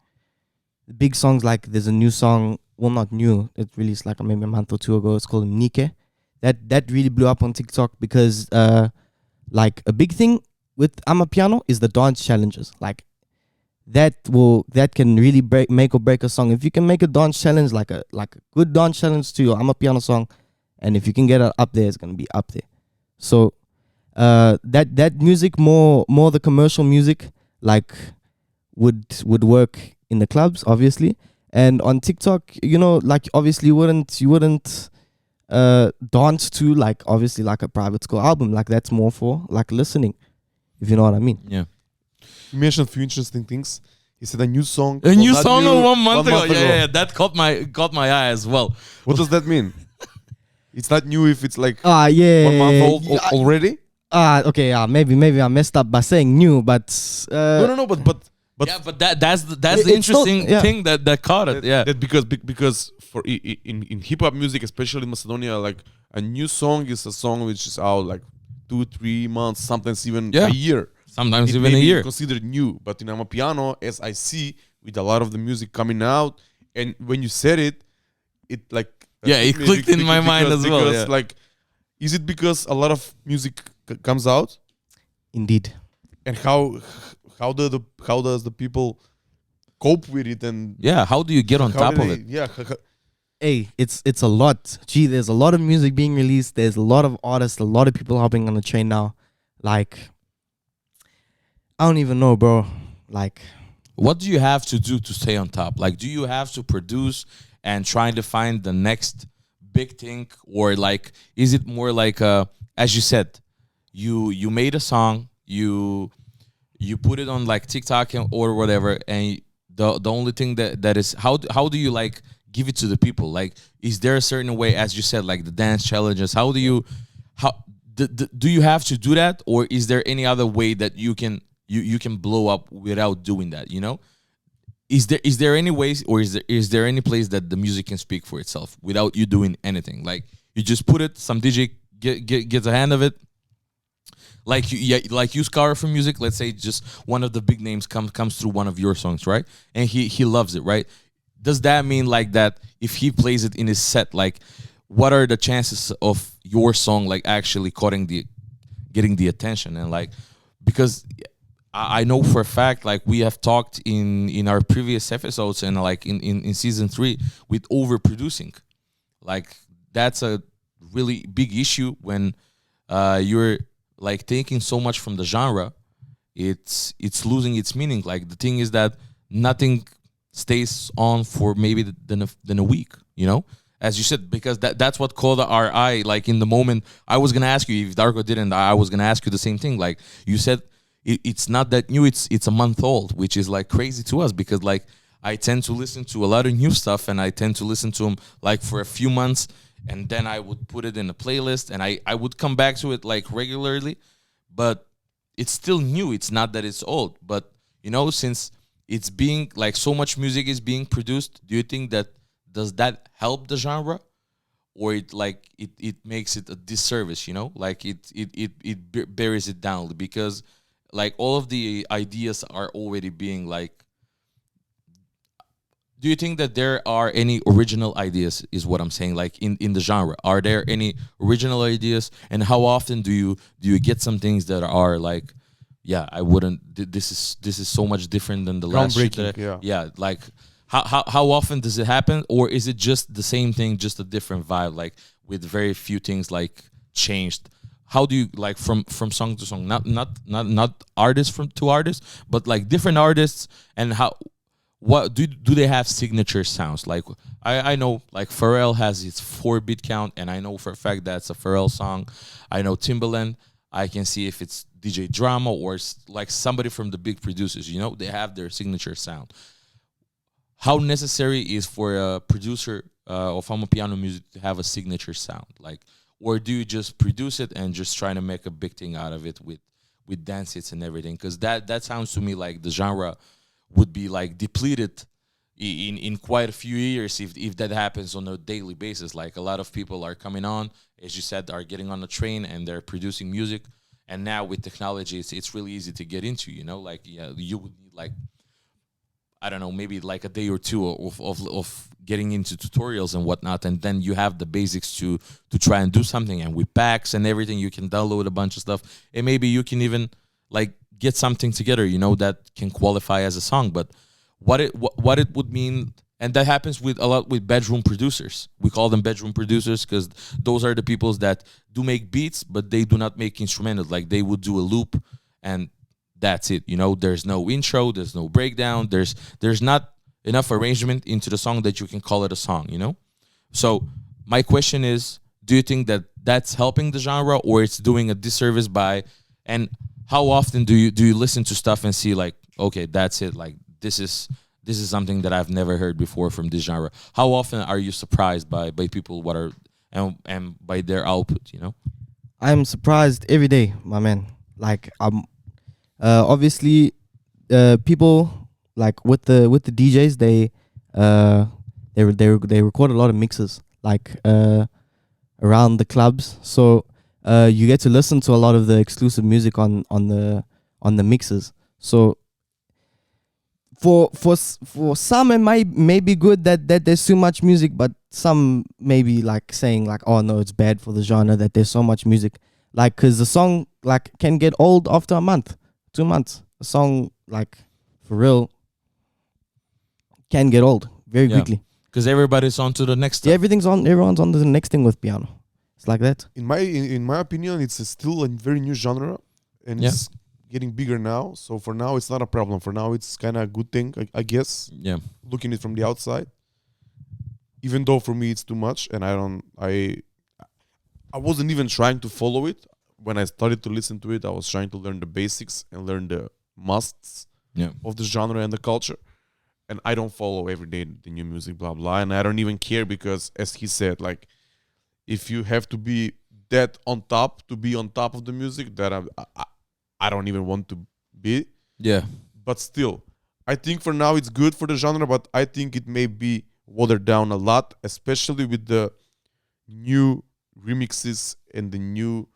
big songs, like there's a new song, well not new, it released like maybe a month or two ago. It's called Nike. That really blew up on TikTok because like a big thing with Amapiano is the dance challenges. Like that can really make or break a song. If you can make a dance challenge, like a good dance challenge to your Amapiano song, and if you can get it up there, it's gonna be up there. So that music, more the commercial music, like would work in the clubs, obviously. And on TikTok, you know, like obviously you wouldn't dance to like obviously like a private school album. Like that's more for like listening, if you know what I mean. Yeah. You mentioned a few interesting things. He said a new song. A new song 1 month ago. Yeah, that caught my eye as well. What does that mean? It's not new if it's like yeah, 1 month old already? Okay, maybe I messed up by saying new, but No, but But yeah, but that's the It's interesting still- yeah. thing that caught it. Yeah. that because for in hip hop music, especially in Macedonia, like a new song is a song which is out like 2-3 months, sometimes even Yeah. a year. Sometimes It even may a be year. considered new, but in Amapiano, as I see with a lot of the music coming out, and when you said it, it like Yeah, it clicked in my mind as well, Because yeah. like, is it because a lot of music comes out, Indeed. and how does the people cope with it, and Yeah, how do you get on how top do of they- it? Yeah, Hey, it's a lot. Gee, there's a lot of music being released. There's a lot of artists, a lot of people hopping on the train now. Like, I don't even know, bro. Like, What do you have to do to stay on top? Like, do you have to produce and trying to find the next big thing, or like, is it more like, as you said, you made a song, you put it on like TikTok or whatever, and the only thing that is how do you like give it to the people? Like, is there a certain way, as you said, like the dance challenges? How do you do you have to do that, or is there any other way that you can blow up without doing that? You know, is there any ways, or is there any place that the music can speak for itself without you doing anything? Like, you just put it, some DJ gets a hand of it. Like like you Scar for music. Let's say just one of the big names comes through one of your songs, right? And he loves it, right? Does that mean like that if he plays it in his set, like what are the chances of your song like actually getting the attention? And like, because I know for a fact, like we have talked in our previous episodes and like in season 3 with overproducing. Like, that's a really big issue when you're like taking so much from the genre, it's losing its meaning. Like, the thing is that nothing stays on for maybe than a week, you know, as you said, because that's what caught our eye. Like, in the moment, I was gonna ask you if Darko didn't, I was gonna ask you the same thing. Like you said, it's not that new, it's a month old, which is like crazy to us, because like I tend to listen to a lot of new stuff, and I tend to listen to them like for a few months, and then I would put it in a playlist, and I would come back to it like regularly, but it's still new. It's not that it's old, but you know, since it's being like so much music is being produced, do you think that does that help the genre, or it makes it a disservice? You know, like it buries it down, because like all of the ideas are already being like. Do you think that there are any original ideas, is what I'm saying, like in the genre? Are there any original ideas, and how often do you get some things that are like, yeah, I wouldn't, this is so much different than the last shit that yeah. like how often does it happen, or is it just the same thing, just a different vibe, like with very few things like changed? How do you, like, from song to song, not artist to artist, but like different artists, and how, what do they have signature sounds? Like I know like Pharrell has his 4-beat count, and I know for a fact that's a Pharrell song. I know Timbaland, I can see if it's DJ Drama or like somebody from the big producers, you know, they have their signature sound. How necessary is for a producer of Amapiano music to have a signature sound? Like, or do you just produce it and just trying to make a big thing out of it with dance hits and everything? Because that sounds to me like the genre would be like depleted in quite a few years if that happens on a daily basis. Like, a lot of people are coming on, as you said, are getting on the train and they're producing music. And now with technology, it's really easy to get into, you know, like, yeah, you would need like, I don't know, maybe like a day or two of getting into tutorials and whatnot, and then you have the basics to try and do something. And with packs and everything, you can download a bunch of stuff, and maybe you can even like get something together, you know, that can qualify as a song. But what it would mean, and that happens with a lot with bedroom producers. We call them bedroom producers because those are the people that do make beats, but they do not make instrumentals. Like, they would do a loop and that's it. You know, there's no intro, there's no breakdown, there's not enough arrangement into the song that you can call it a song, you know? So my question is, do you think that that's helping the genre, or it's doing a disservice by, and how often do you listen to stuff and see like, okay, that's it, like this is something that I've never heard before from this genre? How often are you surprised by people what are and by their output, you know? I'm surprised every day, my man. Like, obviously, people like with the DJs, they record a lot of mixes like around the clubs, so you get to listen to a lot of the exclusive music on the mixes. So for some it may be good that there's too much music, but some may be like saying like, oh no, it's bad for the genre that there's so much music, like because the song like can get old after a month, 2 months. A song like for real can get old very quickly because everybody's on to the next stuff. Yeah, everyone's on to the next thing with piano. It's like that. In my opinion, it's still a very new genre, and it's getting bigger now. So for now, it's not a problem. For now, it's kind of a good thing, I guess. Yeah. Looking it from the outside, even though for me it's too much, and I wasn't even trying to follow it. When I started to listen to it, I was trying to learn the basics and learn the musts of the genre and the culture. And I don't follow every day the new music, blah blah. And I don't even care because, as he said, like, if you have to be that on top to be on top of the music, that I don't even want to be. Yeah. But still, I think for now it's good for the genre, but I think it may be watered down a lot, especially with the new remixes and the new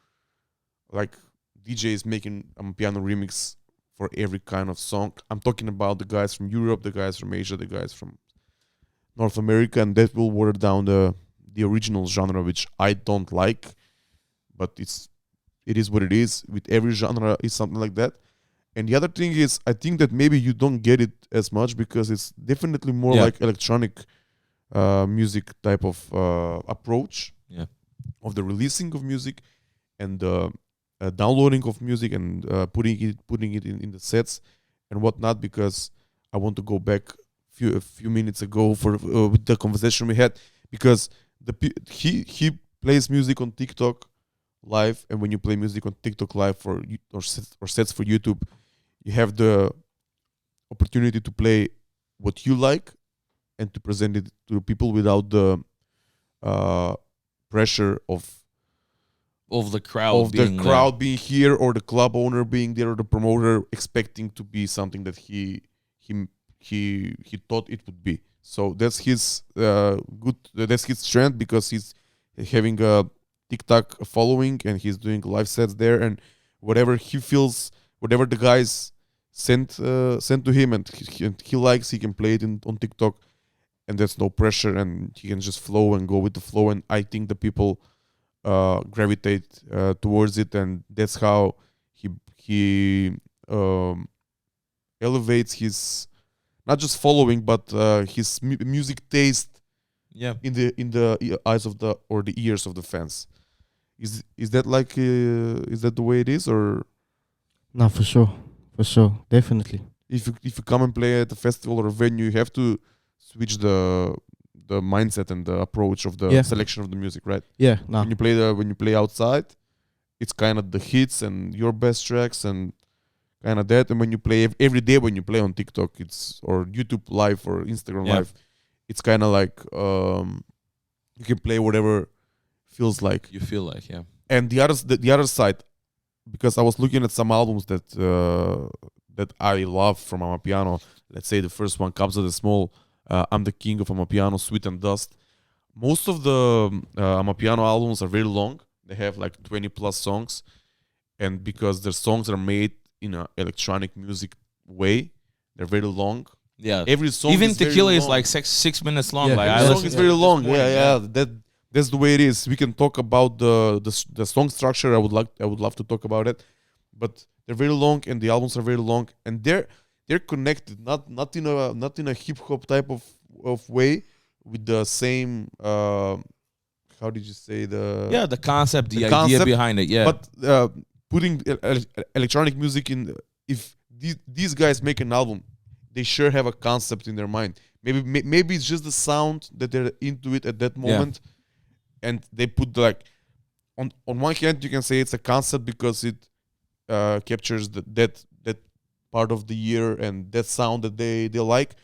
like DJs making Amapiano remix for every kind of song. I'm talking about the guys from Europe, the guys from Asia, the guys from North America, and that will water down the original genre, which I don't like, but it is what it is. With every genre is something like that. And the other thing is, I think that maybe you don't get it as much because it's definitely more like electronic music type of approach of the releasing of music and the downloading of music and putting it in the sets and whatnot. Because I want to go back a few minutes ago for with the conversation we had, because he plays music on TikTok live, and when you play music on TikTok live or sets for YouTube, you have the opportunity to play what you like and to present it to the people without the pressure of the crowd being here, or the club owner being there, or the promoter expecting to be something that he thought it would be. So that's his that's his strength, because he's having a TikTok following and he's doing live sets there, and whatever he feels, whatever the guys sent to him and he likes, he can play it on TikTok, and there's no pressure, and he can just flow and go with the flow. And I think the people gravitate towards it, and that's how he elevates his not just following, but his music taste in the eyes of the ears of the fans. Is that like is that the way it is, or no? For sure, definitely. If you come and play at a festival or a venue, you have to switch the mindset and the approach of the selection of the music, right? Yeah. No. When you play outside, it's kind of the hits and your best tracks and kind of that. And when you play every day, when you play on TikTok, or YouTube Live or Instagram Live, it's kind of like you can play whatever feels like you feel like. Yeah. And the other side, because I was looking at some albums that I love from Amapiano. Let's say the first one, Kabza the Small, I'm the King of Amapiano, Sweet and Dust. Most of the Amapiano albums are very long. They have like 20 plus songs, and because their songs are made in an electronic music way, they're very long. Yeah, every song. Even is Tequila very is long. like 6 minutes long. Yeah, like every song is very long. That's the way it is. We can talk about the song structure. I would love to talk about it, but they're very long, and the albums are very long, and they're connected, not in a hip hop type of way, with the same how did you say the concept, the idea concept, behind it, but putting electronic music in. If these guys make an album, they sure have a concept in their mind. Maybe it's just the sound that they're into it at that moment, and they put like on one hand you can say it's a concept because it captures that part of the year and that sound that they like,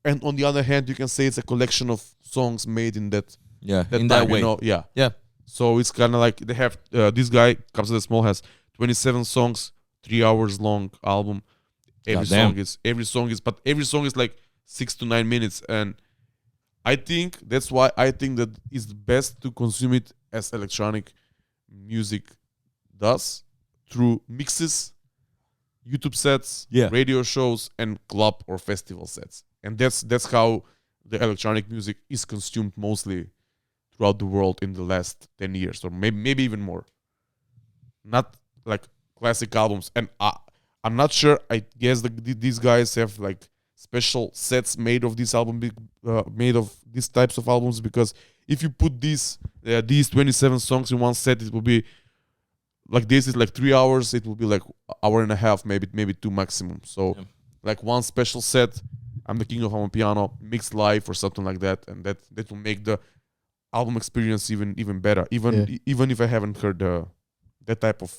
and on the other hand you can say it's a collection of songs made in that in time, that way. So it's kind of like they have this guy Kabza the Small has 27 songs, 3 hours long album. Every Goddamn. song is, but every song is like 6 to 9 minutes, and I think that's why I think that it's best to consume it as electronic music does, through mixes, YouTube sets, Yeah. radio shows, and club or festival sets. And that's how the electronic music is consumed mostly throughout the world in the last 10 years, or maybe even more. Not like classic albums. And I'm not sure. I guess these guys have like special sets made of this album, made of these types of albums, because if you put these 27 songs in one set, it will be like this is like 3 hours. It will be like hour and a half, maybe 2 maximum. So like one special set, I'm the King of Amapiano, mixed live or something like that, and that will make the album experience even better. Even if I haven't heard that type of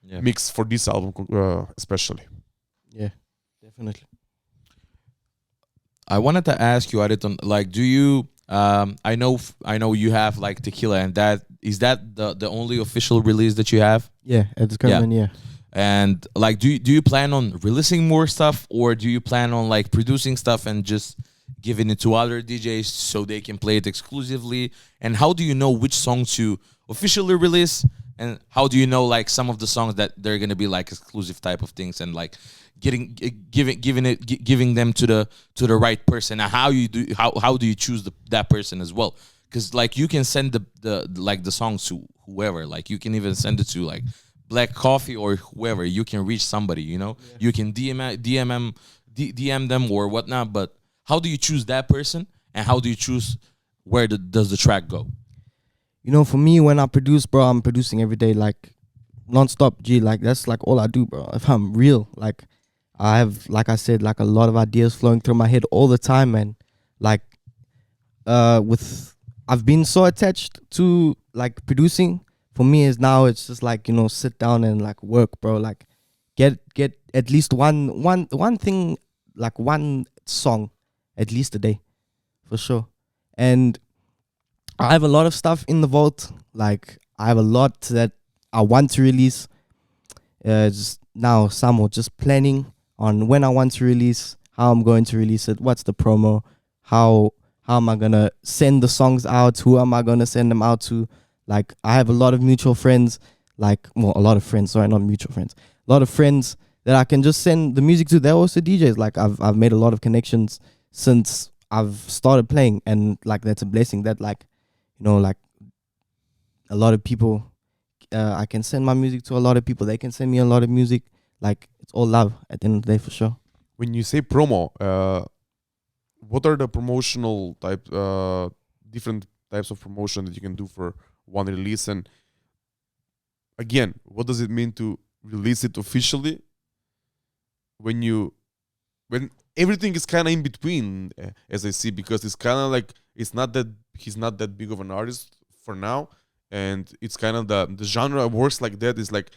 mix for this album, especially. Yeah, definitely. I wanted to ask you, Ariton, like, do you? I know you have like Tequila, and is that the only official release that you have? Yeah, at this current yeah. And like, do you plan on releasing more stuff, or do you plan on like producing stuff and just giving it to other DJs so they can play it exclusively? And how do you know which songs to officially release, and how do you know like some of the songs that they're gonna be like exclusive type of things, and like giving them to the right person? And how do you choose that person as well? Because like you can send the songs to whoever, like you can even send it to like Black Coffee or whoever. You can reach somebody, you know. You can DM them or whatnot. But how do you choose that person, and how do you choose where does the track go? You know, for me, when I produce, bro, I'm producing every day, like non-stop. Like that's like all I do, bro. If I'm real, like I have, like I said, like a lot of ideas flowing through my head all the time, and like I've been so attached to like producing. For me, is now it's just like, you know, sit down and like work, bro. Like get at least one thing, like one song, at least a day, for sure. And I have a lot of stuff in the vault. Like I have a lot that I want to release. Just now, just planning on when I want to release, how I'm going to release it, what's the promo, how am I gonna send the songs out, who am I gonna send them out to. Like I have a lot of mutual friends, a lot of friends that I can just send the music to. They're also DJs. Like I've made a lot of connections since I've started playing, and like that's a blessing that, like, you know, like a lot of people, I can send my music to a lot of people. They can send me a lot of music. Like it's all love at the end of the day, for sure. When you say promo, what are the promotional different types of promotion that you can do for one release? And again, what does it mean to release it officially when everything is kind of in between, as I see, because it's kind of like he's not that big of an artist for now, and it's kind of the genre works like that. Is like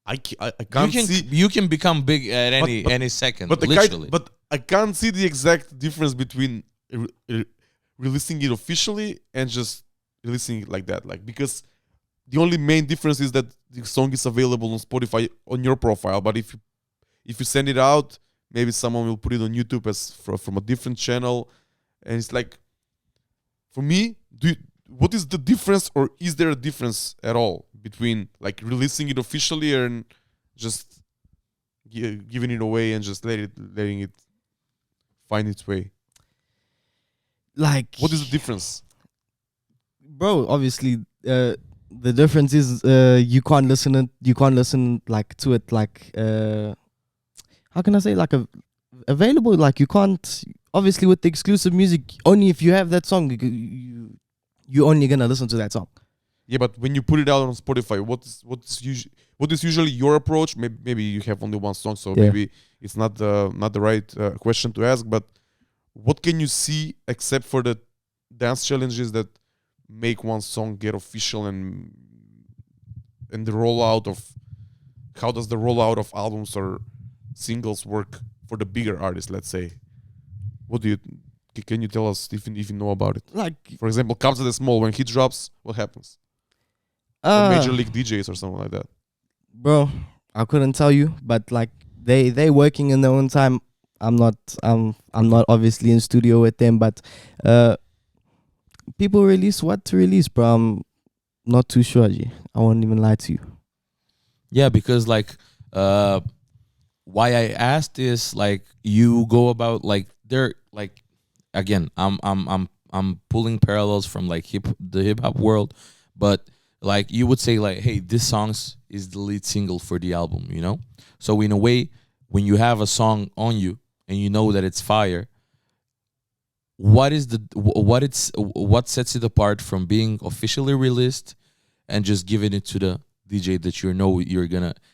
I can't see. You can become big at any second, but literally. But I can't see the exact difference between releasing it officially and just releasing it like that. Like, because the only main difference is that the song is available on Spotify on your profile. But if you send it out, maybe someone will put it on YouTube as from a different channel, and it's like, for me, what is the difference, or is there a difference at all between like releasing it officially and just giving it away and just letting it find its way? Like, what is the difference? Bro, obviously the difference is you can't listen like to it like how can I say, like available. Like you can't, obviously with the exclusive music, only if you have that song, you're only gonna listen to that song. Yeah, but when you put it out on Spotify, what is usually your approach? Maybe you have only one song, so maybe it's not the right question to ask. But what can you see except for the dance challenges that make one song get official, and the rollout of, how does the rollout of albums or singles work for the bigger artists? Let's say, can you tell us if you know about it? Like, for example, Kabza the Small, when he drops, what happens? Or Major League DJs or something like that. Bro, I couldn't tell you, but like they working in their own time. I'm not obviously in studio with them, but people release what to release, bro. I'm not too sure, G. I won't even lie to you. Yeah, because like why I asked is like you go about like they're like again I'm pulling parallels from like the hip hop world, but like you would say like, hey, this song is the lead single for the album, you know? So in a way, when you have a song on you and you know that it's fire, what sets it apart from being officially released and just giving it to the DJ that you know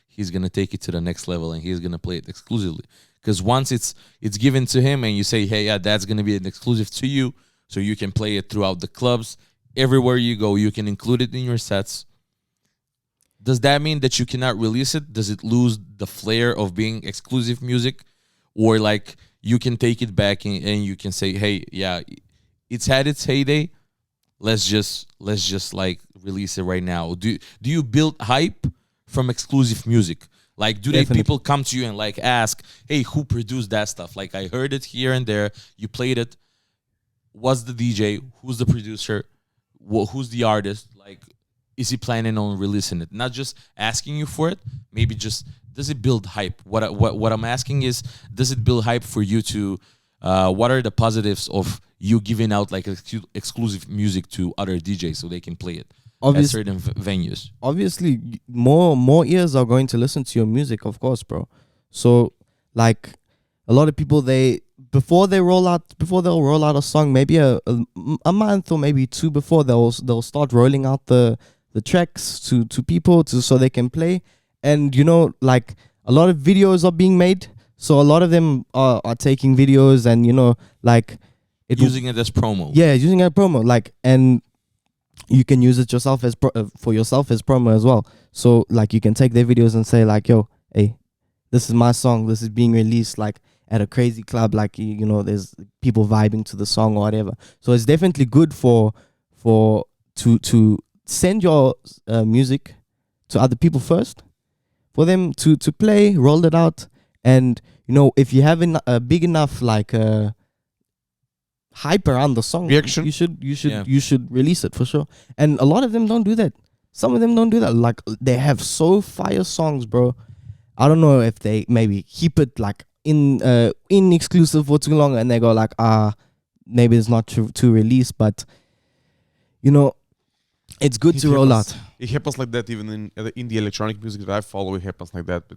he's gonna take it to the next level and he's gonna play it exclusively? Because once it's given to him and you say, hey, yeah, that's gonna be an exclusive to you, so you can play it throughout the clubs, everywhere you go, you can include it in your sets. Does that mean that you cannot release it? Does it lose the flair of being exclusive music? Or like you can take it back and you can say, hey, yeah, it's had its heyday. Let's just like release it right now. Do you build hype from exclusive music? Like, do people come to you and like ask, hey, who produced that stuff? Like, I heard it here and there. You played it. What's the DJ? Who's the producer? Who's the artist? Like, is he planning on releasing it? Not just asking you for it. Maybe just, does it build hype? What I'm asking is, does it build hype for you to? What are the positives of you giving out like exclusive music to other DJs so they can play it at certain venues? Obviously, more ears are going to listen to your music, of course, bro. So, like, a lot of people before they'll roll out a song, maybe a month or maybe two before, they'll start rolling out the tracks to people so they can play. And you know, like, a lot of videos are being made, so a lot of them are taking videos and, you know, like using it as promo. Yeah, using it as promo, like, and you can use it yourself for yourself as promo as well. So like, you can take their videos and say like, yo, hey, this is my song, this is being released like at a crazy club, like, you know, there's people vibing to the song or whatever. So it's definitely good to send your music to other people first, for them to play, roll it out. And, you know, if you have a big enough like hype around the song, reaction, you should release it for sure. And a lot of them don't do that. Some of them don't do that. Like, they have so fire songs, bro. I don't know if they maybe keep it like in exclusive for too long and they go like, maybe it's not to release, but you know, it's good to roll out. It happens like that even in the electronic music that I follow. It happens like that. But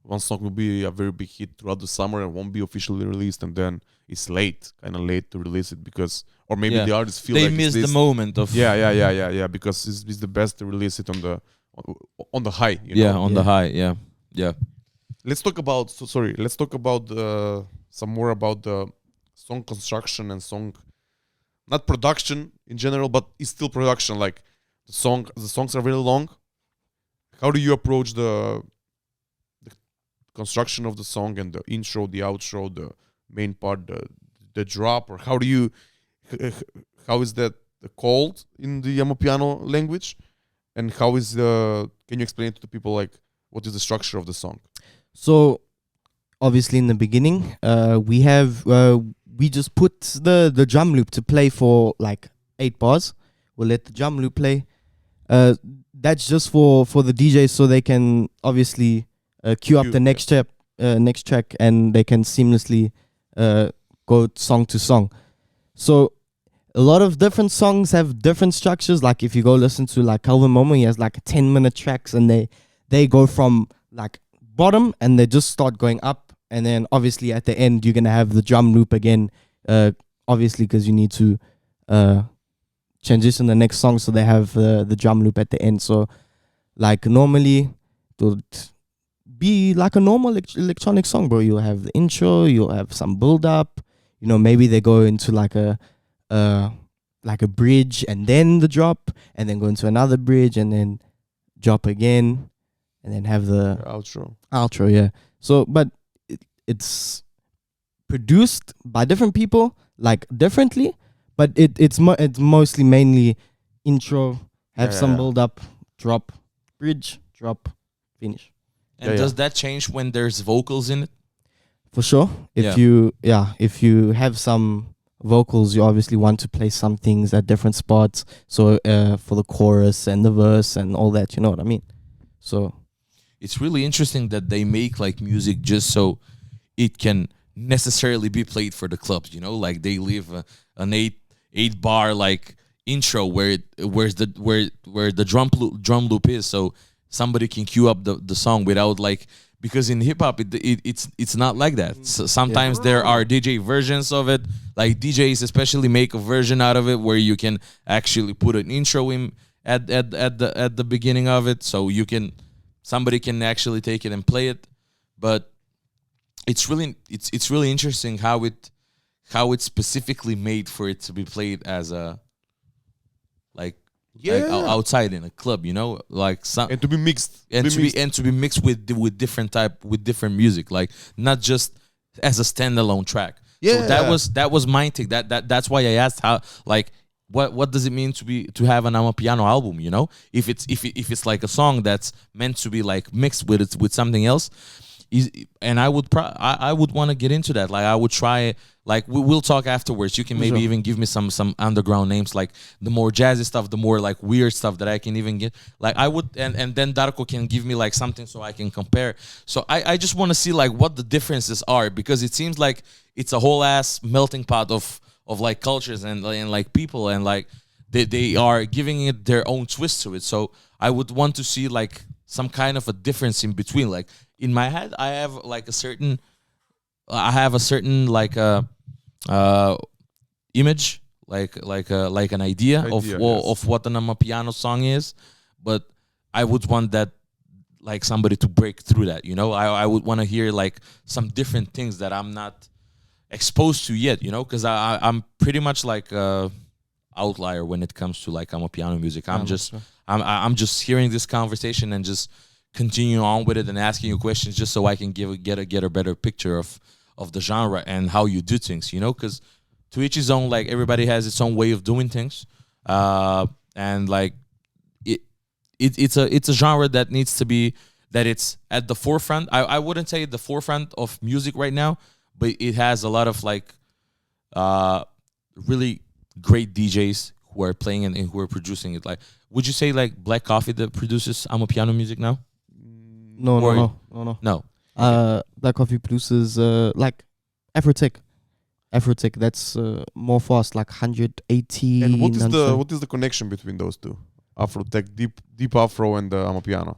one song will be a very big hit throughout the summer and won't be officially released, and then it's kind of late to release it because, or maybe the artists feel they like miss the moment of because it's the best to release it on the high. You know? On the high. Yeah. Let's talk about some more about the song construction and song, not production in general, but it's still production. Like the songs are very long. How do you approach the construction of the song and the intro, the outro, the main part, the drop, or how is that called in the Amapiano language, and can you explain to the people like what is the structure of the song? So obviously in the beginning, we just put the drum loop to play for like 8 bars. We'll let the drum loop play. That's just for the DJs so they can obviously queue up the next track, and they can seamlessly go song to song. So a lot of different songs have different structures. Like if you go listen to like Calvin Momo, he has like 10-minute tracks, and they go from like bottom and they just start going up, and then obviously at the end you're gonna have the drum loop again, obviously because you need to transition the next song, so they have the drum loop at the end. So like normally it would be like a normal electronic song, bro. You'll have the intro, you'll have some build up, you know, maybe they go into like a bridge and then the drop, and then go into another bridge and then drop again, and then have the outro, yeah. So but it's produced by different people, like differently, but it's mostly mainly intro, have some build up, drop, bridge, drop, finish. And does that change when there's vocals in it? For sure. If you have some vocals, you obviously want to play some things at different spots. So for the chorus and the verse and all that, you know what I mean? So it's really interesting that they make like music just so it can necessarily be played for the clubs, you know, like they leave an eight bar like intro where the drum loop is, so somebody can cue up the song without like, because in hip hop it's not like that. So sometimes there are DJ versions of it, like DJs especially make a version out of it where you can actually put an intro in at the beginning of it, so somebody can actually take it and play it. But it's really interesting how it's specifically made for it to be played as a like outside in a club, you know, like some, and to be mixed to be mixed with different music, like not just as a standalone track. So that was my take. That's why I asked how, like, what does it mean to have an Amapiano album, you know? If it's like a song that's meant to be like mixed with something else. And I would want to get into that. Like I would try. Like we'll talk afterwards. You can maybe even give me some underground names, like the more jazzy stuff, the more like weird stuff that I can even get. Like I would, and then Darko can give me like something so I can compare. So I just want to see like what the differences are, because it seems like it's a whole ass melting pot of like cultures and like people, and like they are giving it their own twist to it. So I would want to see like some kind of a difference in between. Like in my head, I have a certain like image, like an idea of what an Amapiano song is, but I would want that like somebody to break through that, you know. I would want to hear like some different things that I'm not exposed to yet, you know, because I'm pretty much like a outlier when it comes to like Amapiano music. I'm just hearing this conversation and just continue on with it and asking you questions just so I can get a better picture of the genre and how you do things, you know, because to each his own. Like everybody has its own way of doing things, and like it's a genre that needs to be, that it's at the forefront. I wouldn't say the forefront of music right now, but it has a lot of like really great DJs who are playing and who are producing it. Like, would you say like Black Coffee that produces Amapiano music now? No. Black Coffee produces like Afrotech. That's more fast, like 180. And what is the connection between those two? Afrotech, deep Afro, and Amapiano.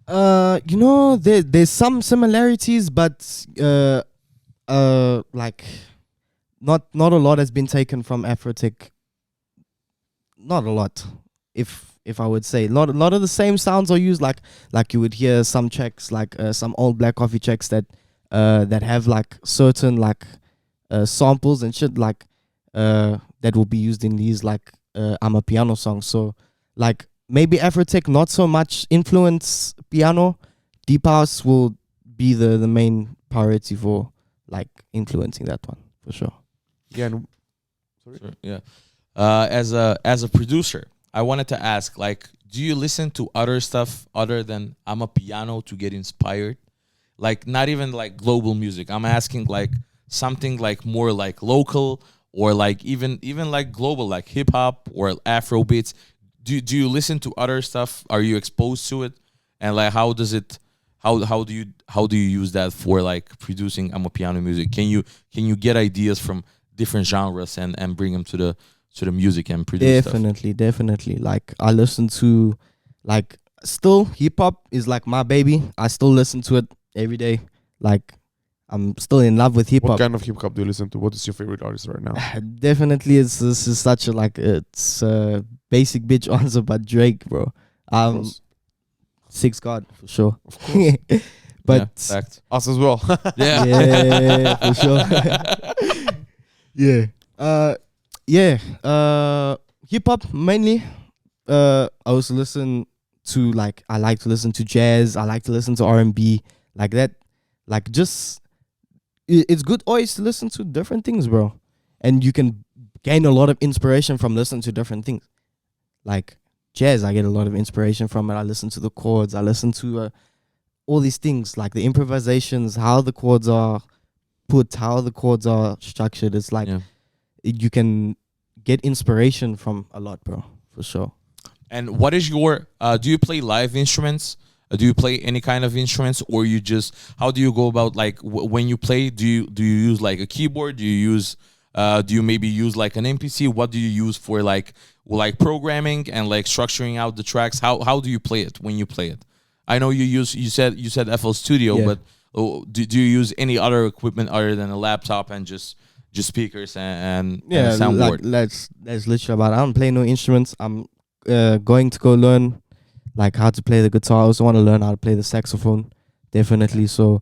You know, there's some similarities, but like not a lot has been taken from Afrotech. Not a lot, if I would say. A lot of the same sounds are used, like you would hear some tracks, like some old Black Coffee tracks that have like certain like samples and shit, like that will be used in these like Amapiano songs. So like maybe Afrotech not so much influence piano. Deep house will be the main priority for like influencing that one for sure. Yeah. Sure, yeah. As a producer, I wanted to ask, like, do you listen to other stuff other than Amapiano to get inspired? Like, not even like global music. I'm asking like something like more like local, or like even like global, like hip hop or Afro beats. Do you listen to other stuff? Are you exposed to it? And like, how do you use that for like producing Amapiano music? Can you get ideas from different genres and bring them to the music and produce Definitely. Like I listen to, like, still hip hop is like my baby. I still listen to it every day. Like I'm still in love with hip hop. What kind of hip hop do you listen to? What is your favorite artist right now? Definitely, this is such a like it's a basic bitch answer, but Drake, bro. Six God for sure. Of course. But yeah, fact. Us as well. yeah, for sure. Hip hop mainly. I also listen to like, I like to listen to jazz. I like to listen to R&B, like that. Like just it's good always to listen to different things, bro. And you can gain a lot of inspiration from listening to different things. Like jazz, I get a lot of inspiration from it. I listen to the chords. I listen to all these things, like the improvisations, how the chords are put, how the chords are structured. It's like you can get inspiration from a lot, bro, for sure. And what is your? Do you play live instruments? Do you play any kind of instruments, or you just? How do you go about like when you play? Do you use like a keyboard? Do you use? Do you maybe use like an MPC? What do you use for like programming and like structuring out the tracks? How do you play it when you play it? I know you said FL Studio, but do you use any other equipment other than a laptop and just speakers and a soundboard? That's literally about it. I don't play no instruments. I'm going to go learn like how to play the guitar. I also want to learn how to play the saxophone, definitely. So,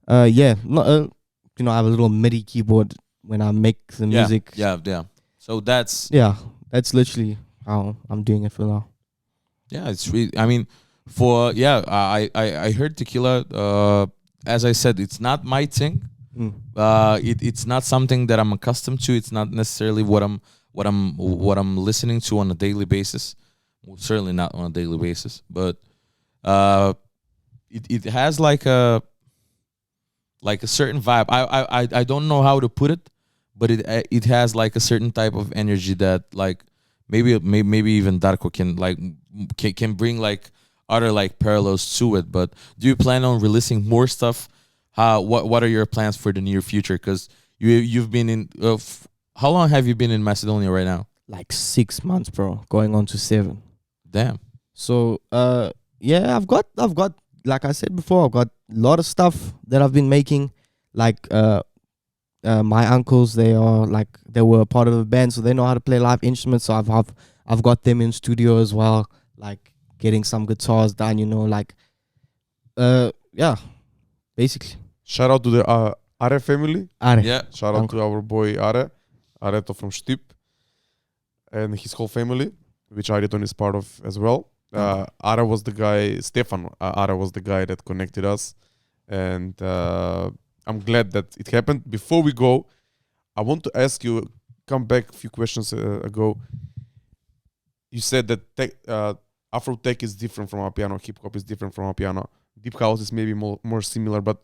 I have a little MIDI keyboard when I make the music. Yeah. So that's literally how I'm doing it for now. Yeah, it's really. I mean, I heard tequila. As I said, it's not my thing. It's not something that I'm accustomed to. It's not necessarily what I'm listening to on a daily basis. Well, certainly not on a daily basis, but it has like a certain vibe. I don't know how to put it, but it has like a certain type of energy that like maybe even Darko can bring like other like parallels to it. But do you plan on releasing more stuff? What are your plans for the near future? Because you've been in how long have you been in Macedonia right now? Like 6 months, bro, going on to 7. Damn. So I've got like I said before, I've got a lot of stuff that I've been making. Like my uncles, they were a part of the band, so they know how to play live instruments. So I've got them in studio as well, like getting some guitars done, basically. Shout out to the Are family. Are. Yeah. Shout out to our boy Ariton from Štip, and his whole family, which Ariton is part of as well. Ara was the guy, Stefan Ara was the guy that connected us, and I'm glad that it happened. Before we go, I want to ask you, come back a few questions ago. You said that Afro tech is different from Amapiano, hip hop is different from Amapiano, deep house is maybe more similar, but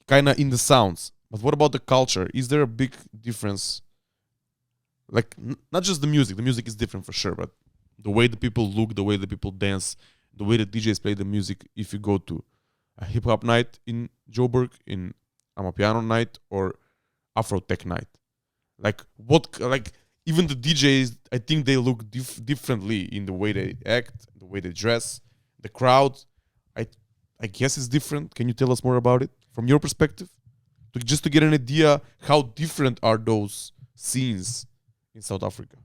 kind of in the sounds. But what about the culture? Is there a big difference? Like not just the music is different for sure, but the way the people look, the way the people dance, the way the DJs play the music. If you go to a hip hop night in Joburg, in Amapiano night, or Afro tech night, like even the DJs, I think they look differently in the way they act, the way they dress, the crowd. I guess it's different. Can you tell us more about it from your perspective, just to get an idea how different are those scenes in South Africa?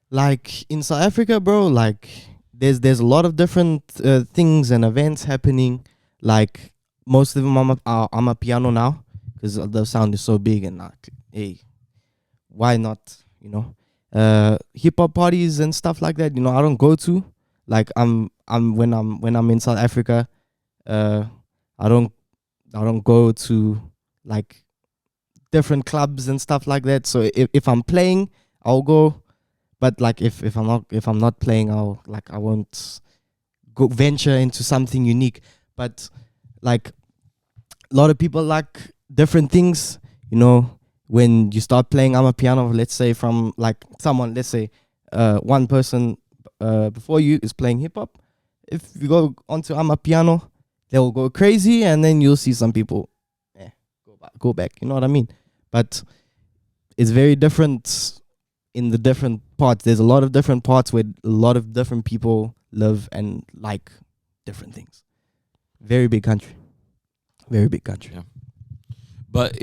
Like in South Africa, bro, like there's a lot of different things and events happening. Like most of them are Amapiano now, because the sound is so big, and like, hey, why not? Hip hop parties and stuff like that. I don't go to. Like when I'm in South Africa, I don't go to like different clubs and stuff like that. So if I'm playing, I'll go. But like if I'm not playing, I won't go venture into something unique. But like a lot of people like different things, when you start playing Amapiano, let's say from like someone, let's say one person before you is playing hip hop. If you go onto Amapiano, they'll go crazy, and then you'll see some people go back. You know what I mean? But it's very different in the different parts. There's a lot of different parts where a lot of different people live and like different things. Very big country. Very big country. Yeah. But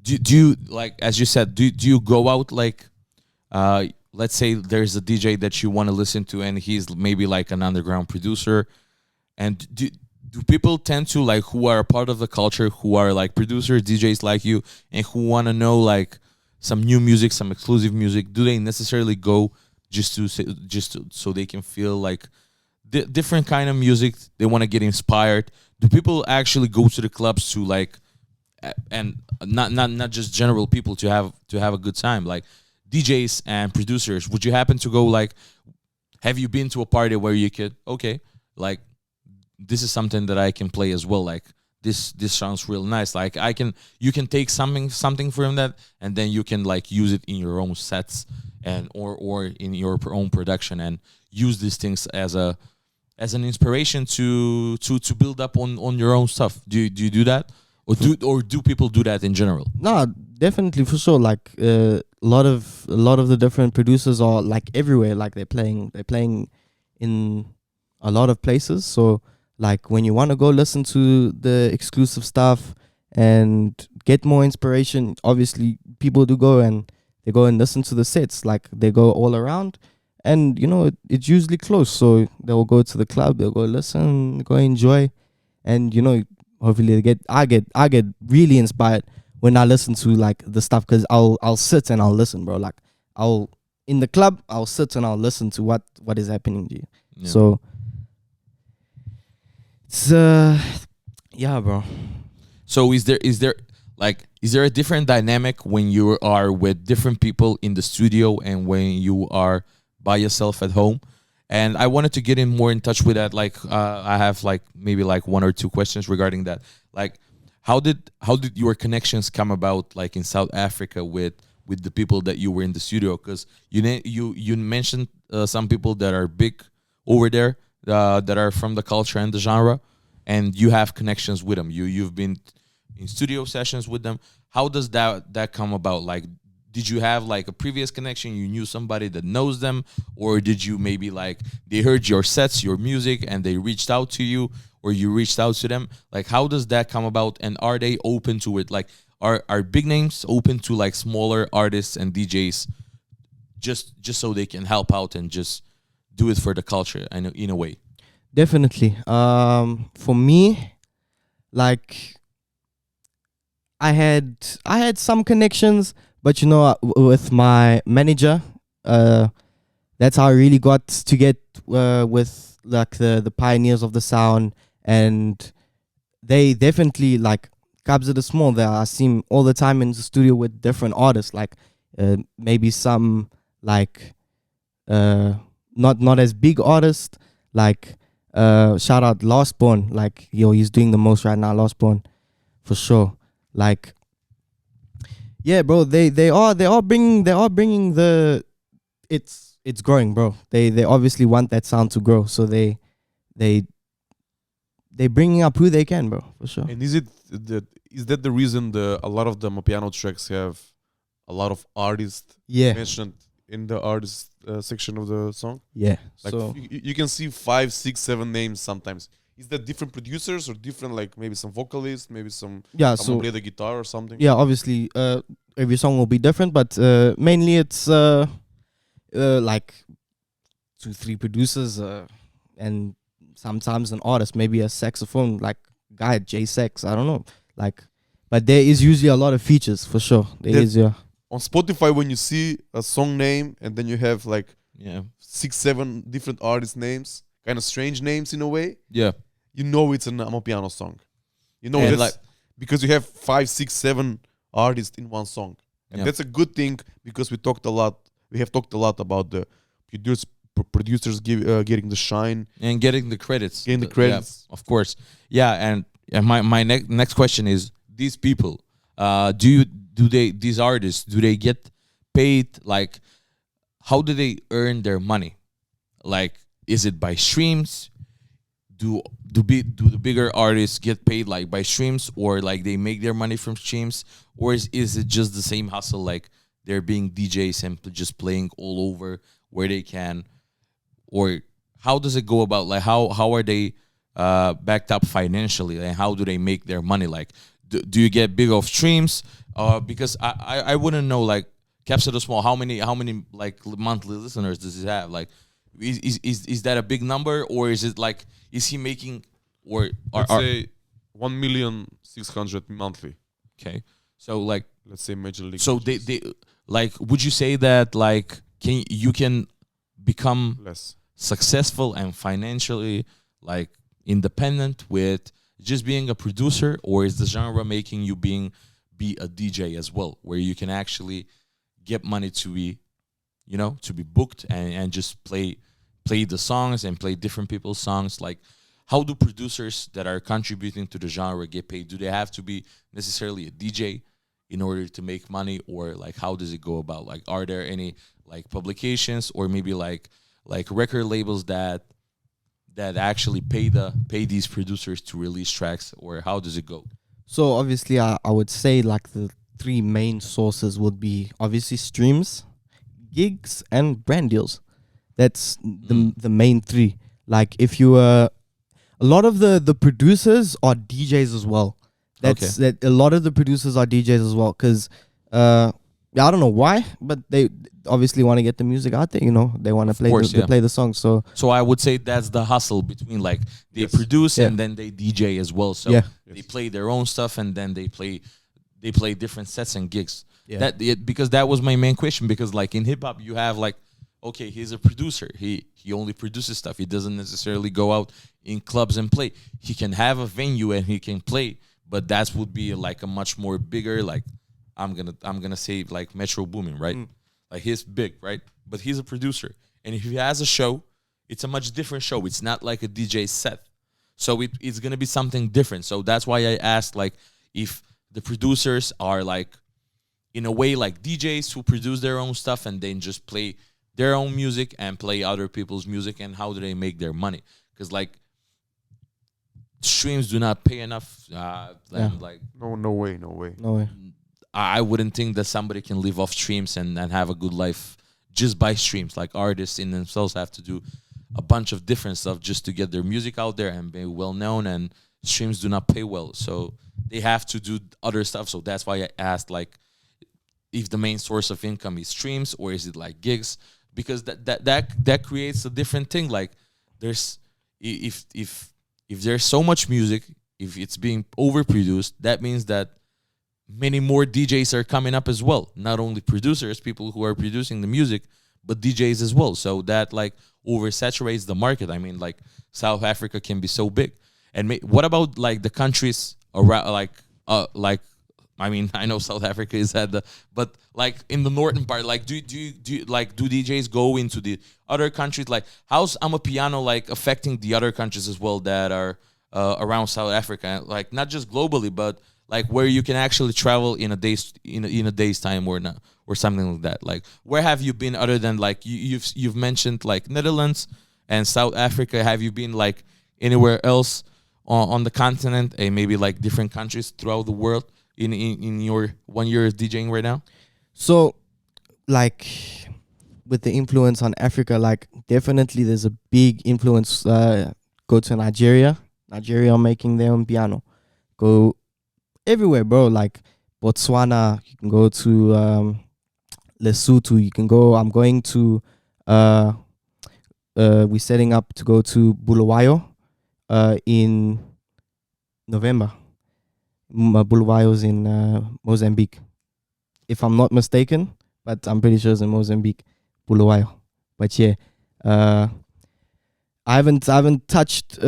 do you, like as you said, do you go out like let's say there's a DJ that you want to listen to and he's maybe like an underground producer, and do people tend to like who are a part of the culture, who are like producers, DJs like you, and who want to know like some new music, some exclusive music, do they necessarily go just so they can feel like different kind of music, they want to get inspired? Do people actually go to the clubs to like, and not just general people to have a good time, like DJs and producers? Would you happen to go like, have you been to a party where you could, okay, like this is something that I can play as well. Like this sounds real nice. Like you can take something from that, and then you can like use it in your own sets and or in your own production, and use these things as an inspiration to build up on your own stuff. Do you do that, or do people do that in general? No, definitely for sure. Like a lot of the different producers are like everywhere. Like they're playing in a lot of places. So like when you want to go listen to the exclusive stuff and get more inspiration, obviously people do go and listen to the sets. Like they go all around, and you know it's usually close. So they'll go to the club, they'll go listen, go enjoy, and you know hopefully I get really inspired when I listen to like the stuff, because I'll sit and I'll listen, bro. Like I'll in the club I'll sit and I'll listen to what is happening to you. Yeah. So it's yeah, bro. So is there a different dynamic when you are with different people in the studio and when you are by yourself at home? And I wanted to get more in touch with that. Like I have like maybe like one or two questions regarding that. Like how did your connections come about, like in South Africa with the people that you were in the studio? Because you mentioned some people that are big over there, that are from the culture and the genre, and you have connections with them. You've been in studio sessions with them. How does that come about? Like, did you have like a previous connection? You knew somebody that knows them, or did you maybe like they heard your sets, your music, and they reached out to you, or you reached out to them? Like, how does that come about? And are they open to it? Like, are big names open to like smaller artists and DJs, just so they can help out and just do it for the culture and in a way? Definitely. For me, like I had some connections, but you know, with my manager, that's how I really got to get with like the pioneers of the sound, and they definitely like Cabs of the Small. There, I see him all the time in the studio with different artists, like maybe some like not as big artists, like shout out Last Born, like he's doing the most right now, Last Born, for sure. Like yeah, bro, they are bringing the it's growing, bro. They obviously want that sound to grow, so they bringing up who they can, bro, for sure. And is that the reason a lot of the Amapiano tracks have a lot of artists mentioned in the artist section of the song? Yeah. Like So you can see 5, 6, 7 names sometimes. Is that different producers or different, like maybe some vocalists, maybe someone play the guitar or something? yeah, obviously every song will be different, but mainly it's like 2-3 producers and sometimes an artist, maybe a saxophone like guy J Sax, I don't know, like, but there is usually a lot of features for sure. There is, yeah. On Spotify, when you see a song name and then you have like 6, 7 different artist names, kind of strange names in a way, you know it's an Amapiano song. You know, that's like because you have 5, 6, 7 artists in one song, and that's a good thing, because we have talked a lot about the producers getting the shine and getting the credits. Yeah, of course. Yeah, and my next question is, these people, these artists, do they get paid? Like, how do they earn their money? Like, is it by streams? Do the bigger artists get paid like by streams, or like they make their money from streams, or is it just the same hustle, like they're being DJs and just playing all over where they can? Or how does it go about? Like how are they backed up financially, and how do they make their money? Like do you get big off streams? Because I wouldn't know, like Caps of the Small, how many like monthly listeners does it have? Like is that a big number, or is it like, is he making, or let's say 1,600,000 monthly? Okay, so like let's say Major League. So they like, would you say that like you can become less successful and financially like independent with just being a producer, or is the genre making you be a DJ as well, where you can actually get money to be, to be booked and just play the songs and play different people's songs? Like how do producers that are contributing to the genre get paid? Do they have to be necessarily a DJ in order to make money, or like how does it go about? Like, are there any like publications or maybe like record labels that actually pay these producers to release tracks, or how does it go? So obviously, I would say like the three main sources would be obviously streams, gigs, and brand deals. That's the main three. Like if you a lot of the producers are DJs as well. That's that a lot of the producers are DJs as well, because I don't know why, but they obviously want to get the music out there. You know, they want to play the song. So I would say that's the hustle between like they produce and then they DJ as well. So they play their own stuff and then they play different sets and gigs. Yeah. Because that was my main question. Because like in hip hop, you have like, okay, he's a producer. He only produces stuff. He doesn't necessarily go out in clubs and play. He can have a venue and he can play, but that would be like a much more bigger, like I'm gonna say like Metro Boomin, right? Like he's big, right? But he's a producer, and if he has a show, it's a much different show. It's not like a DJ set, so it's gonna be something different. So that's why I asked like if the producers are like in a way like DJs who produce their own stuff and then just play their own music and play other people's music, and how do they make their money? Because like streams do not pay enough. Like no way. I wouldn't think that somebody can live off streams and have a good life just by streams. Like artists in themselves have to do a bunch of different stuff just to get their music out there and be well known, and streams do not pay well. So they have to do other stuff. So that's why I asked like if the main source of income is streams or is it like gigs? Because that creates a different thing. Like there's if there's so much music, if it's being overproduced, that means that many more DJs are coming up as well. Not only producers, people who are producing the music, but DJs as well. So that like oversaturates the market. I mean, like South Africa can be so big. And what about like the countries around, like I mean, I know South Africa is but like in the northern part, like do DJs go into the other countries? Like how's Amapiano like affecting the other countries as well that are around South Africa? Like not just globally, but like where you can actually travel in a day's time or not, or something like that. Like where have you been other than like you've mentioned like Netherlands and South Africa? Have you been like anywhere else on the continent, and maybe like different countries throughout the world in your 1 year DJing right now? So like with the influence on Africa, like definitely there's a big influence. Go to Nigeria making their own piano. Go everywhere, bro. Like Botswana, you can go to Lesotho, you can go. I'm going to we're setting up to go to Bulawayo in November. Bulawayo's in Mozambique, if I'm not mistaken, but I'm pretty sure it's in Mozambique, Bulawayo. But yeah, I haven't touched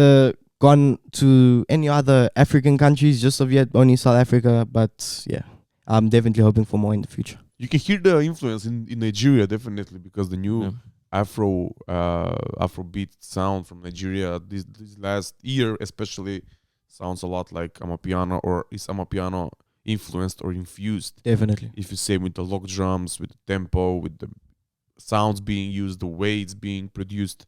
gone to any other African countries just of yet, only South Africa. But yeah, I'm definitely hoping for more in the future. You can hear the influence in Nigeria, definitely, because the new Afrobeat sound from Nigeria this last year especially sounds a lot like Amapiano, or is Amapiano influenced or infused? Definitely. If you say with the log drums, with the tempo, with the sounds being used, the way it's being produced,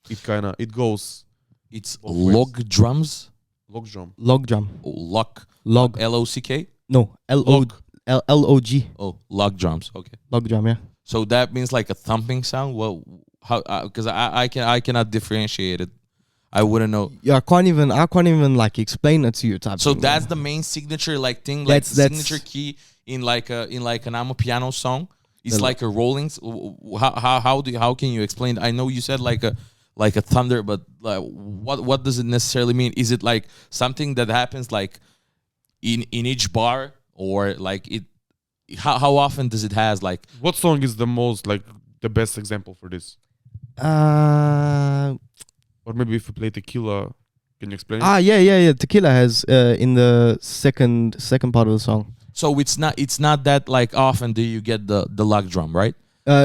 it goes. It's log drums? Log drum. Log drum. Oh, log. L-O-C-K? No, L-O-G. Oh, log drums. Okay. Log drum, yeah. So that means like a thumping sound? Well, how? Because I cannot differentiate it. I wouldn't know. Yeah, I can't even like explain it to you. So that's the main signature like thing, like signature key in like an Amapiano song. It's like a rolling. How can you explain? I know you said like a thunder, but like what does it necessarily mean? Is it like something that happens like in each bar, or like it? How often does it has like? What song is the most like the best example for this? Or maybe if you play Tequila, can you explain? Yeah. Tequila has in the second part of the song. So it's not that like often do you get the log drum, right?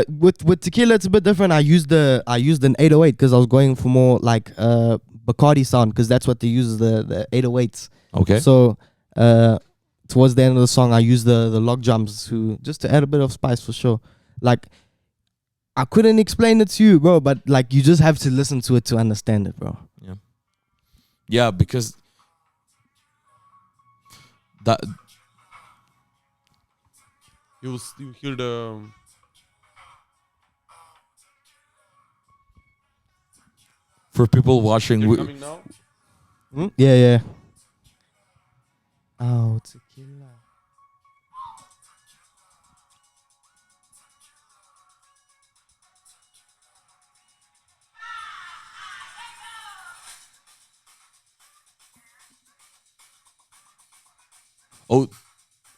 With Tequila it's a bit different. I used an 808 because I was going for more like Bacardi sound because that's what they use the 808s. Okay. So towards the end of the song, I use the log drums just to add a bit of spice for sure. Like I couldn't explain it to you, bro, but like you just have to listen to it to understand it, bro. Yeah, because that you hear the for people watching, they're coming now. Yeah. Oh, it's a killer. oh,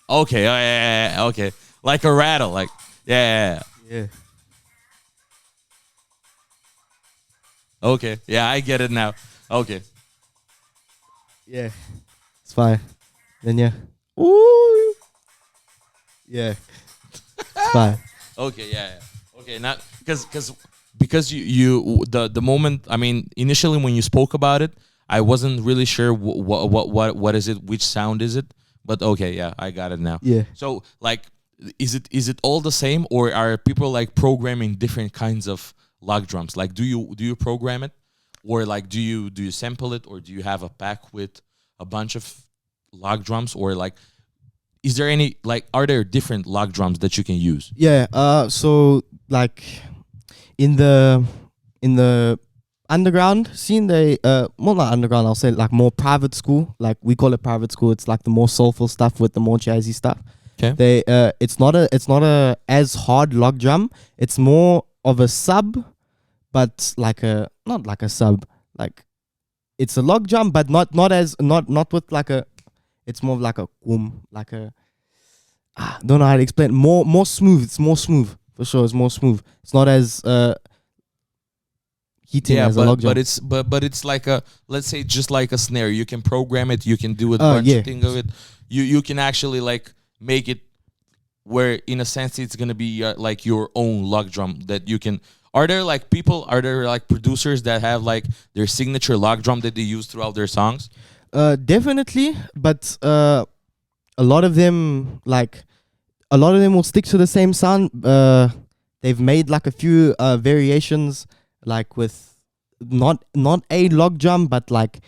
okay, yeah, okay, like a rattle, like yeah. Okay, yeah, I get it now. Okay. Yeah, it's fine. Then yeah. Ooh. Yeah. It's fine. Okay, yeah. Okay, not because you the moment, I mean, initially when you spoke about it, I wasn't really sure what is it, which sound is it, but okay, yeah, I got it now. Yeah. So like, is it all the same, or are people like programming different kinds of log drums? Like, do you program it, or like do you sample it, or do you have a pack with a bunch of log drums, or like, is there any like, are there different log drums that you can use? Yeah. So like in the underground scene, they well, not underground, I'll say like more private school. Like we call it private school. It's like the more soulful stuff with the more jazzy stuff. Okay. They it's not a as hard log drum. It's more of a sub, but like a not like a sub. Like it's a log drum, but not with like a. It's more of like a like a. Don't know how to explain. More smooth. It's more smooth for sure. It's more smooth. It's not as heating as a log drum. But it's like a, let's say, just like a snare. You can program it. You can do a bunch of things of it. You can actually like make it where, in a sense, it's gonna be like your own log drum that you can. Are there like producers that have like their signature log drum that they use throughout their songs? Definitely, but a lot of them will stick to the same sound. They've made like a few variations, like with not a log drum, but like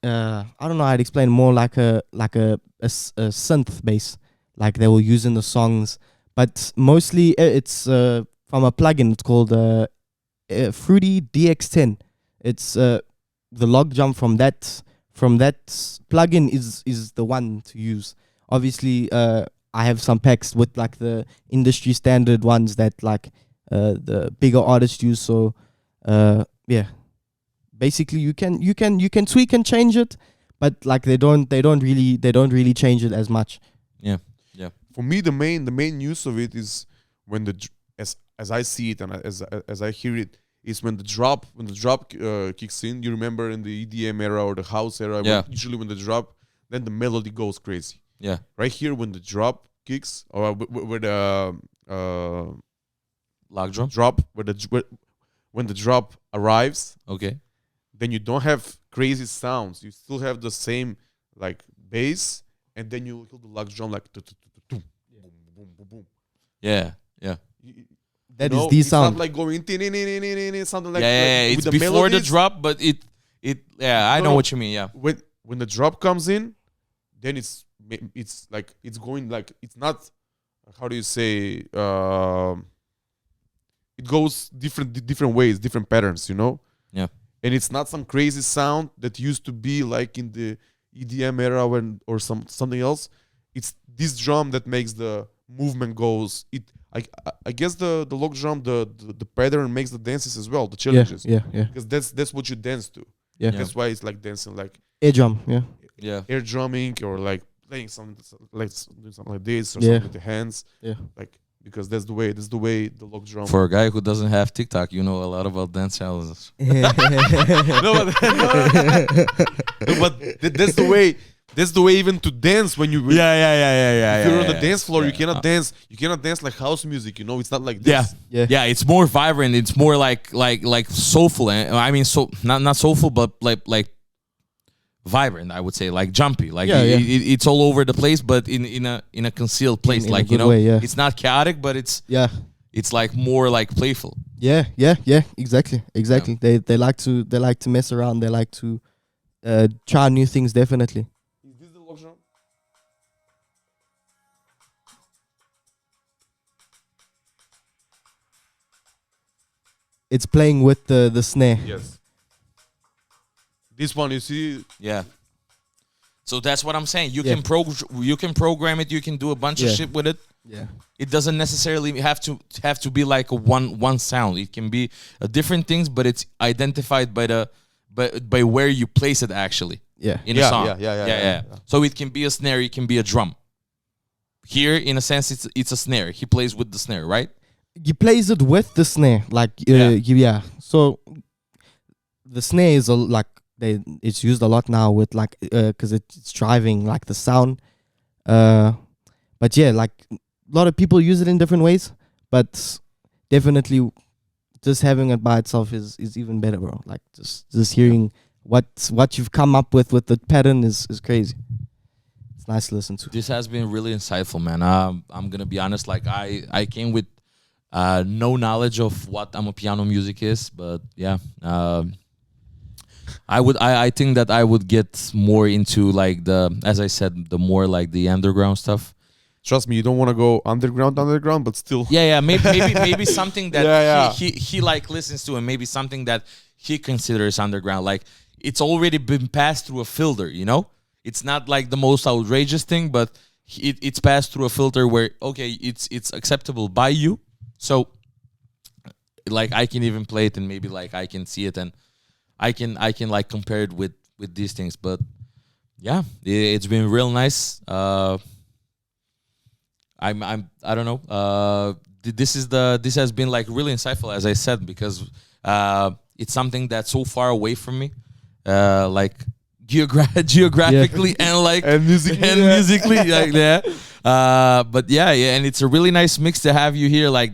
I don't know how to explain. More like a synth bass, like they will use in the songs. But mostly it's from a plugin. It's called Fruity DX10. It's the log drum from that plugin is the one to use. Obviously, I have some packs with like the industry standard ones that like the bigger artists use. So yeah, basically you can tweak and change it, but like they don't really change it as much. Yeah. For me, the main use of it is when as I see it and as I hear it, is when the drop kicks in. You remember in the EDM era or the house era, usually when the drop, then the melody goes crazy. Yeah. Right here, when the drop kicks, or where the log drum drop, when the drop arrives, okay, then you don't have crazy sounds. You still have the same like bass, and then you hear the log drum like boom, boom, boom, boom. Yeah. That is the sound. It's not like going something like it's with before melodies. the drop, but it I know what you mean. Yeah. When the drop comes in, then it's like it's going like, it's not, how do you say, it goes different ways, different patterns, you know. Yeah. And it's not some crazy sound that used to be like in the EDM era or something else. It's this drum that makes the movement goes. I guess the log drum, the pattern makes the dances as well, the challenges. Yeah. Because that's what you dance to. Yeah. That's why it's like dancing, like air drum. Yeah. air drumming, or like playing something like doing something like this, or Yeah. something with the hands. Yeah. Like, because that's the way the log drum. For a guy who doesn't have TikTok, you know a lot about dance challenges. No, but that's the way. That's the way even to dance when you. Yeah. If you don't on the dance floor, you cannot dance. You cannot dance like house music. You know, it's not like this. Yeah. It's more vibrant. It's more like soulful. I mean, so not soulful, but like vibrant. I would say like jumpy. Like it's all over the place, but in a concealed place. In like a good way, it's not chaotic, but it's like more like playful. Yeah. Exactly. Yeah. They like to mess around. They like to try new things. Definitely. Is this the lockdown? It's playing with the snare. Yes. This one, you see. Yeah. So that's what I'm saying. You can program it. You can do a bunch of shit with it. Yeah. It doesn't necessarily have to be like a one sound. It can be different things, but it's identified by where you place it actually. Yeah. In a song. Yeah. So it can be a snare. It can be a drum. Here, in a sense, it's a snare. He plays with the snare, right? He plays it with the snare, like So the snare is it's used a lot now with like because it's driving like the sound. But yeah, like a lot of people use it in different ways. But definitely, just having it by itself is even better, bro. Like just hearing what you've come up with the pattern is crazy. It's nice to listen to. This has been really insightful, man. I'm gonna be honest. Like I came with no knowledge of what Amapiano music is, but yeah, I think that I would get more into like as I said, the more like the underground stuff. Trust me, you don't want to go underground, but still. Yeah. Maybe something that Yeah. he like listens to, and maybe something that he considers underground. Like it's already been passed through a filter, you know. It's not like the most outrageous thing, but it's passed through a filter where it's acceptable by you. So like I can even play it, and maybe like I can see it, and I can like compare it with these things. But yeah, it's been real nice. I don't know. This has been like really insightful, as I said, because it's something that's so far away from me, like geographically and like and musically, like that. But yeah, and it's a really nice mix to have you here, like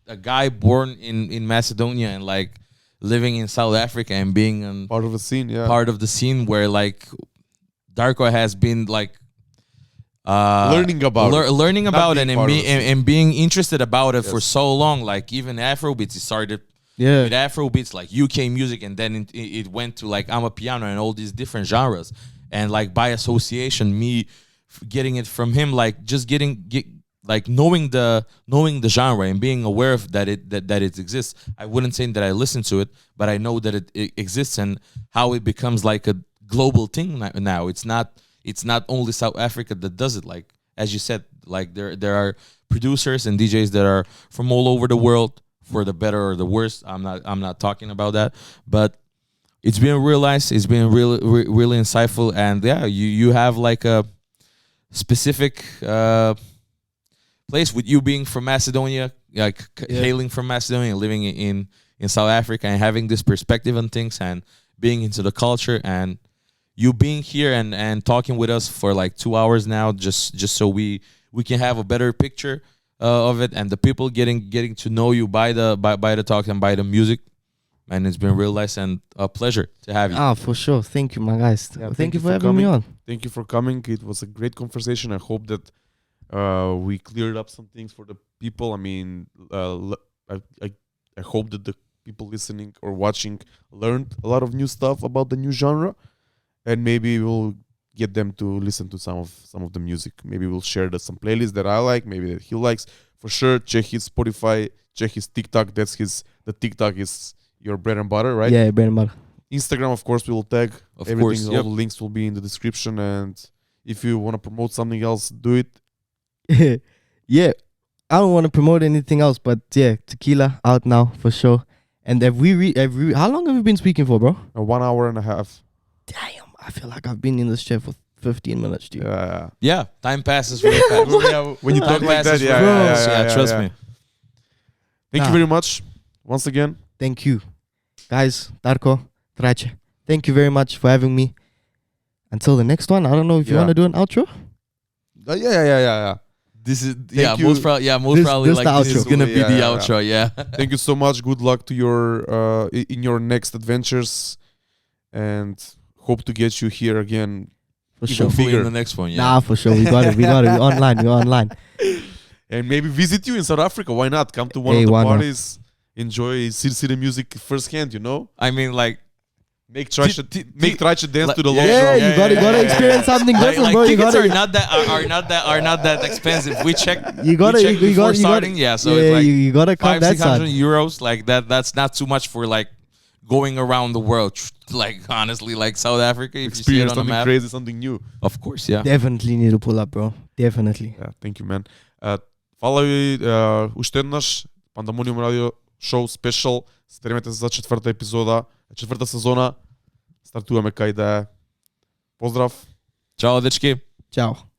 a guy born in Macedonia and like living in South Africa and being part of the scene, part of the scene where like Darko has been like learning about it and being interested about it for so long. Like even Afrobeats, it started with Afrobeats, like UK music, and then it went to like Amapiano and all these different genres. And like by association, me getting it from him, like just like knowing the genre and being aware of that it exists. I wouldn't say that I listen to it, but I know that it exists and how it becomes like a global thing now. It's not only South Africa that does it. Like as you said, like there are producers and DJs that are from all over the world, for the better or the worse. I'm not talking about that, but it's been real nice. It's been really insightful, and yeah, you have like a specific place with you being from Macedonia, like hailing from Macedonia, living in South Africa, and having this perspective on things and being into the culture, and you being here and talking with us for like 2 hours now, just so we can have a better picture of it, and the people getting to know you by the talk and by the music. And it's been real nice and a pleasure to have you. For sure. Thank you, my guys. Thank you for having me on. Thank you for coming. It was a great conversation. I hope that we cleared up some things for the people. I mean, I hope that the people listening or watching learned a lot of new stuff about the new genre, and maybe we'll get them to listen to some of the music. Maybe we'll share some playlists that I like, maybe that he likes. For sure, check his Spotify, check his TikTok. The TikTok is your bread and butter, right? Yeah, bread and butter. Instagram, of course, we will tag. Of everything. course, all the links will be in the description. And if you want to promote something else, do it. Yeah, I don't want to promote anything else, but yeah, Tequila out now for sure. And how long have we been speaking for, bro? 1 hour and a half. Damn, I feel like I've been in this chair for 15 minutes, dude. Yeah, time passes really fast. When you talk like that, trust me. Thank you very much once again. Thank you, guys. Darko, Trace. Thank you very much for having me. Until the next one, I don't know if you want to do an outro. Yeah. This is Thank you. most probably This like the this is outro. gonna be the Yeah. outro. Yeah. Thank you so much. Good luck to your in your next adventures, and hope to get you here again. For Even sure. bigger. Hopefully in the next one. Yeah. Nah, for sure. We got it. We online. We're online. And maybe visit you in South Africa. Why not? Come to one Hey, of the why not? parties. Enjoy city music firsthand. You know. I mean, like, Make Trash dance like- to the yeah, low Yeah, drum. you gotta experience something like, different, bro. You tickets gotta. are not that expensive. We checked. You gotta. we checked You before gotta. starting. Yeah, so yeah, it's like you gotta come that 500-600 side. euros. Like that's not too much for like going around the world. Like honestly, like South Africa, if you see it Experience on the something map, crazy, something new. of course, yeah. Definitely need to pull up, bro. Definitely. Yeah, thank you, man. Фала ви уште еднаш Pandamonium радио шоу спешал. Стремете се за четврта епизода, четврта сезона. Стартуваме кај да е. Поздрав. Ciao, дечки. Ciao.